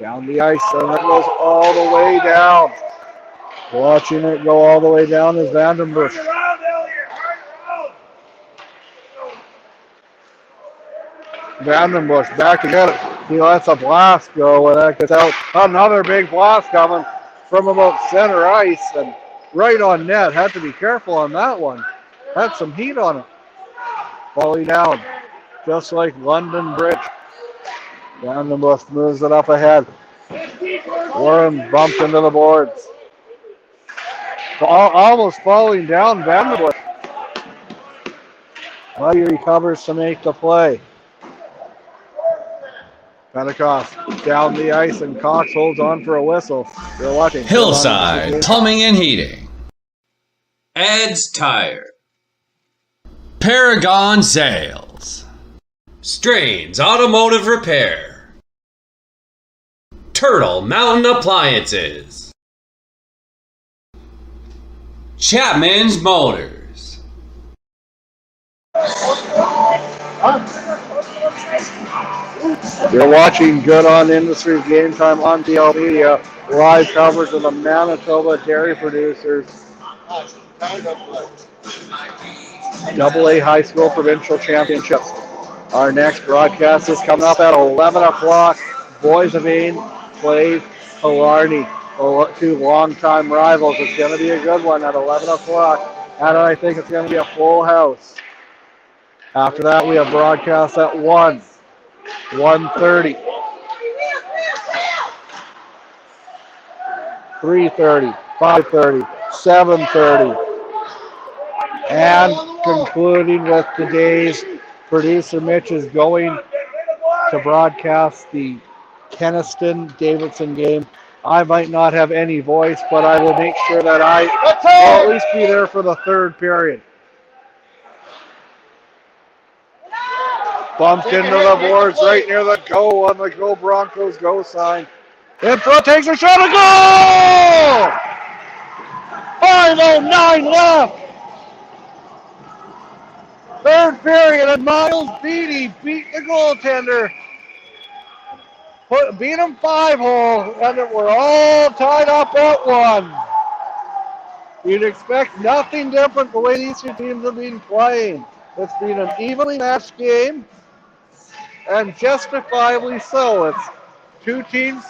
Down the ice, and it goes all the way down. Watching it go all the way down is Vandenbush. Vandenbush back to get it. He lets a blast go, and that gets out. Another big blast coming from about center ice and right on net. Had to be careful on that one. Had some heat on it. Falling down, just like London Bridge. Vandenbush moves it up ahead. Warren bumped into the boards. Almost falling down, Vandenbush. Well, he recovers to make the play. Pentecost down the ice, and Cox holds on for a whistle. You're watching Hillside Plumbing and Heating. Ed's Tire. Paragon Sales. Strains Automotive Repair. Turtle Mountain Appliances. Chapman's Motors. You're watching Good On Industries Game Time on TL Media. Live coverage of the Manitoba Dairy Producers AA High School Provincial Championships. Our next broadcast is coming up at 11 o'clock. Boissevain plays Killarney, two longtime rivals. It's going to be a good one at 11 o'clock. And I think it's going to be a full house. After that, we have broadcasts at 1, 1:30, 3:30, 5:30, 7:30. And concluding with today's producer, Mitch is going to broadcast the Keniston-Davidson game. I might not have any voice, but I will make sure that I will at least be there for the third period. Bumped into the boards right near the go on the Go Broncos Go sign. In front, takes a shot, a goal! 5:09 left. Third period, and Miles Beatty beat the goaltender. Beat him 5-hole, and we're all tied up at 1. You'd expect nothing different the way these two teams have been playing. It's been an evenly matched game, and justifiably so. It's two teams.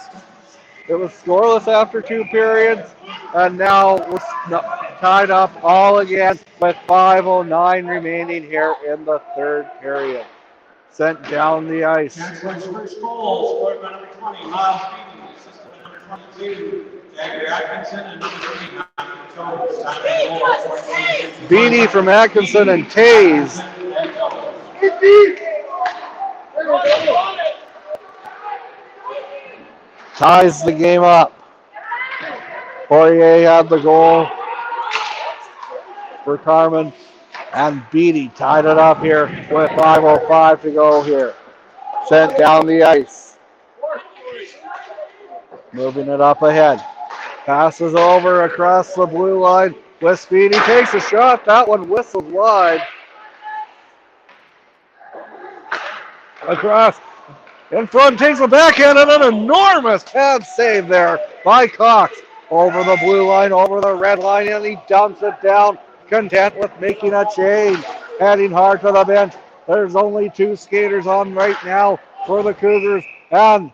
It was scoreless after 2 periods, and now we're tied up all again with 5:09 remaining here in the third period. Sent down the ice. Chancellors' first goal scored by number 20, Miles Beatty, assisted by number 22, Jagger Atkinson, and number 3, Matthew Jones. Beatty from Atkinson and Taze. Ties the game up. Poirier had the goal for Carman, and Beatty tied it up here with 5:05 to go here. Sent down the ice. Moving it up ahead. Passes over across the blue line. With Speedy takes a shot. That one whistled wide. Across. In front, takes a backhand, and an enormous pad save there by Cox. Over the blue line, over the red line, and he dumps it down, content with making a change. Heading hard to the bench. There's only 2 skaters on right now for the Cougars, and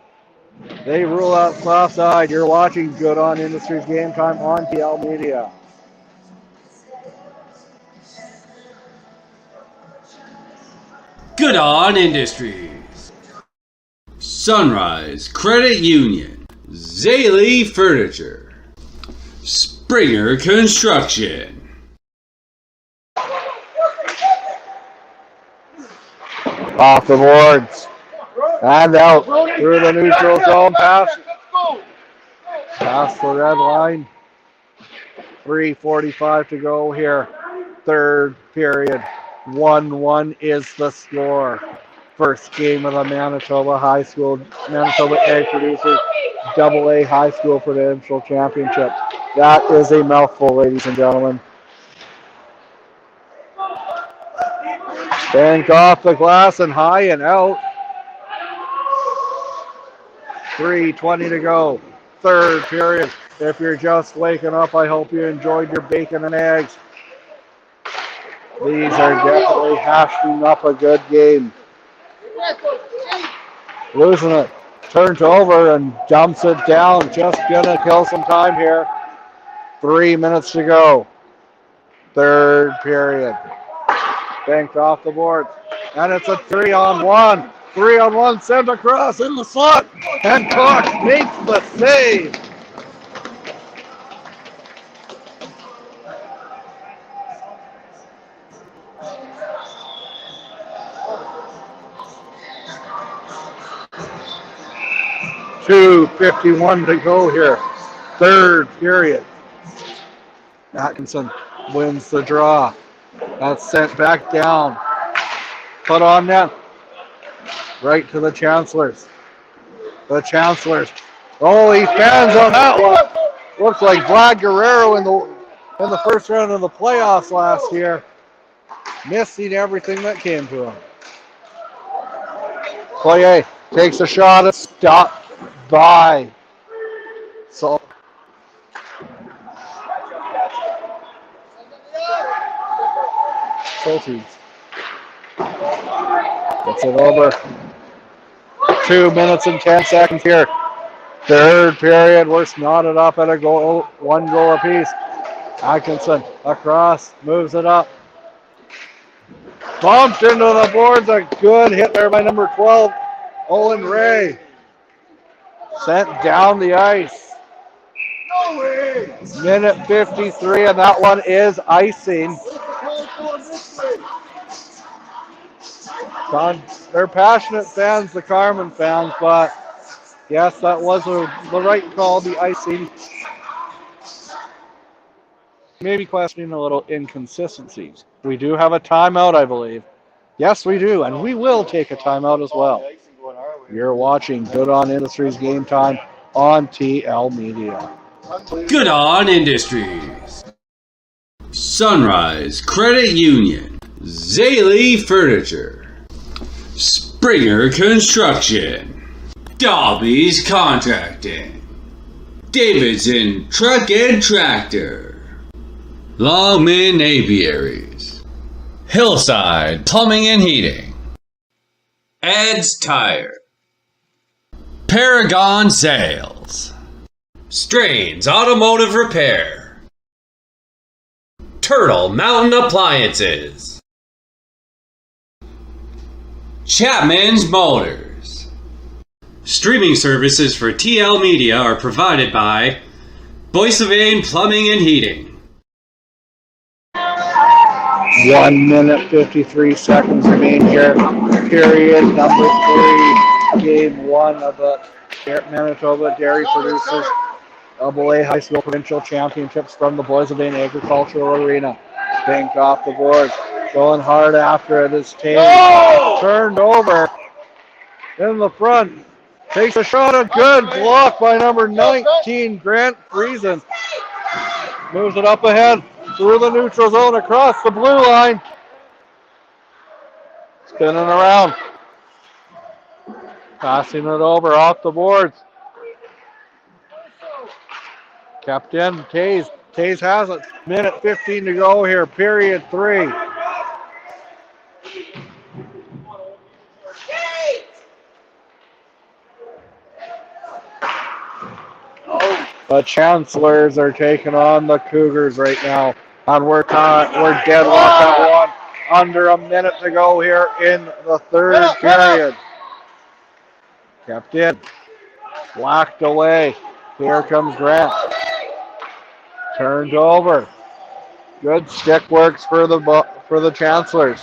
they rule out soft side. You're watching Good On Industries Game Time on TL Media. Good On Industries. Sunrise Credit Union. Zaley Furniture. Springer Construction. Off the boards. And out through the neutral zone. Pass the red line. 3:45 to go here. Third period. 1-1 is the score. First game of the Manitoba Dairy Producers AA High School Provincial Championship. That is a mouthful, ladies and gentlemen. Bank off the glass and high and out. 3:20 to go. Third period. If you're just waking up, I hope you enjoyed your bacon and eggs. These are definitely hashing up a good game. Losing it. Turns over and dumps it down. Just gonna kill some time here. 3 minutes to go. Third period. Banked off the board. And it's a 3-on-1. 3-on-1 sent across in the slot. And Cox makes the save. .251 to go here. Third period. Atkinson wins the draw. That's sent back down. Put on net. Right to the Chancellors. The Chancellors. Oh, he fans on that one. Looks like Vlad Guerrero in the first round of the playoffs last year. Missing everything that came to him. Poirier takes a shot and stopped by. So Salties. Gets it over. 2 minutes and 10 seconds here. Third period. We're knotted up at a goal, 1 goal apiece. Atkinson across, moves it up. Bumped into the boards. A good hit there by number 12, Owen Ray. Sent down the ice. Minute 53, and that one is icing. They're passionate fans, the Carman fans, but yes, that was the right call, the icing. Maybe questioning a little inconsistencies. We do have a timeout, I believe. Yes, we do, and we will take a timeout as well. You're watching Good On Industries Game Time on TL Media. Good On Industries. Sunrise Credit Union. Zaley Furniture. Springer Construction. Dobby's Contracting. Davidson Truck and Tractor. Longman Aviaries. Hillside Plumbing and Heating. Ed's Tire. Paragon Sales. Strains Automotive Repair. Turtle Mountain Appliances. Chapman's Motors. Streaming services for TL Media are provided by Boissevain Plumbing and Heating. 1 minute 53 seconds remain here. Period number 3. Game 1 of the Manitoba Dairy Producers AA High School Provincial Championships from the Boissevain Agricultural Arena. Banked off the board. Going hard after it is Taves. Turned over in the front. Takes a shot. A good block by number 19, Grant Friesen. Moves it up ahead through the neutral zone across the blue line. Spinning around. Passing it over off the boards. Kept in. Taves. Taves has it. Minute 15 to go here. Period 3. The Chancellors are taking on the Cougars right now. And we're deadlocked at 1. Under a minute to go here in the third period. Kept in. Whacked away. Here comes Grant. Turned over. Good stick works for the Chancellors.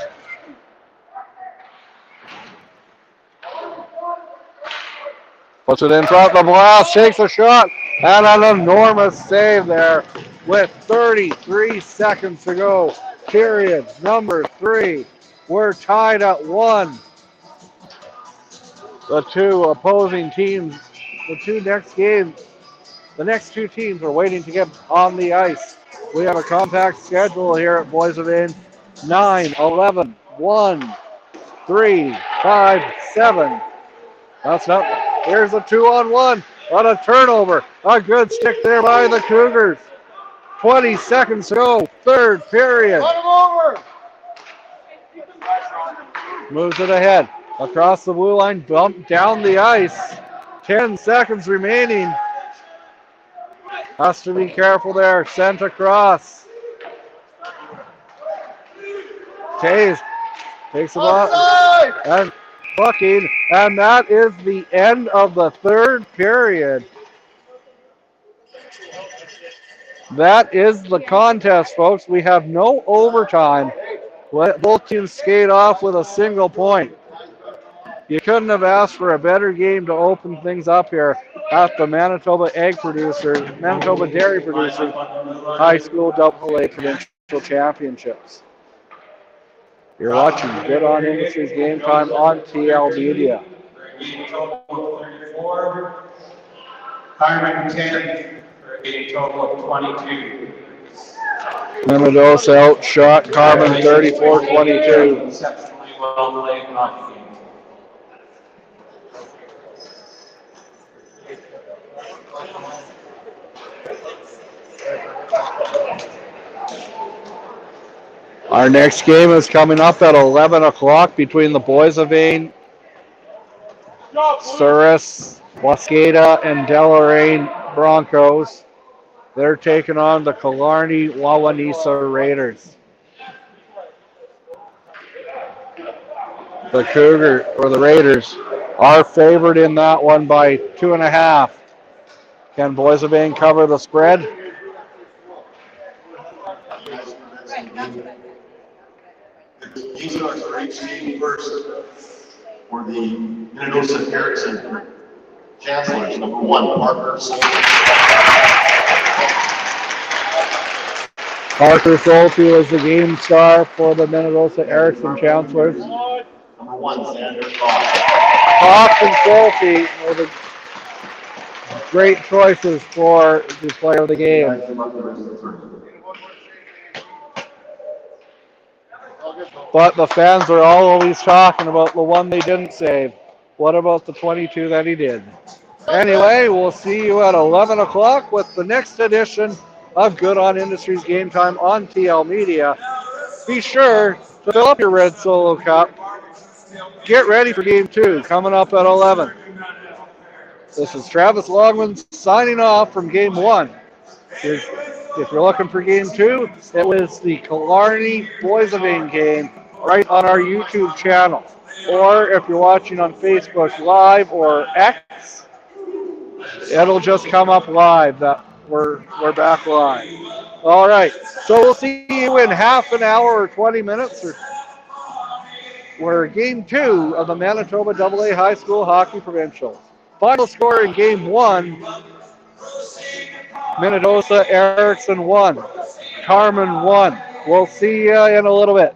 Puts it in front. The blast takes a shot. And an enormous save there with 33 seconds to go. Period number 3. We're tied at 1. The two opposing teams, the next two teams are waiting to get on the ice. We have a compact schedule here at Boissevain. 9, 11, 1, 3, 5, 7. That's not. Here's a 2-on-1. On a turnover. A good stick there by the Cougars. 20 seconds to go. Third period. Moves it ahead. Across the blue line, bumped down the ice. 10 seconds remaining. Has to be careful there. Sent across. Tays takes a ball and looking, and that is the end of the third period. That is the contest, folks. We have no overtime. Both teams skate off with a single point. You couldn't have asked for a better game to open things up here at the Manitoba Dairy Producers High School AA Provincial Championships. You're watching Good On Industries Game Time on TL Media. Carman 10 for a total of 22. Mendoza outshot Carman 34-22. Exceptionally well played hockey game. Our next game is coming up at 11 o'clock between the Boissevain, Souris, Wascada, and Deloraine Broncos. They're taking on the Killarney Wawanesa Raiders. The the Raiders are favored in that one by 2.5. Can Boissevain cover the spread? These are our HCA first for the Minnesota Erickson Chancellors. Number 1, Parker Solti. Parker Solti is the game star for the Minnesota Erickson Chancellors. Number 1, Xander Fox. Fox and Solti are the great choices for the player of the game. But the fans are always talking about the one they didn't save. What about the 22 that he did? Anyway, we'll see you at 11 o'clock with the next edition of Good On Industries Game Time on TL Media. Be sure to fill up your red Solo cup. Get ready for Game 2 coming up at 11. This is Travis Longman signing off from Game 1. If you're looking for Game 2, it was the Killarney Boissevain game right on our YouTube channel. Or if you're watching on Facebook Live or X, it'll just come up live that we're back live. All right, so we'll see you in half an hour or 20 minutes. We're Game 2 of the Manitoba AA High School Hockey Provincials. Final score in Game 1, Minnesota Erickson 1, Carman 1. We'll see you in a little bit.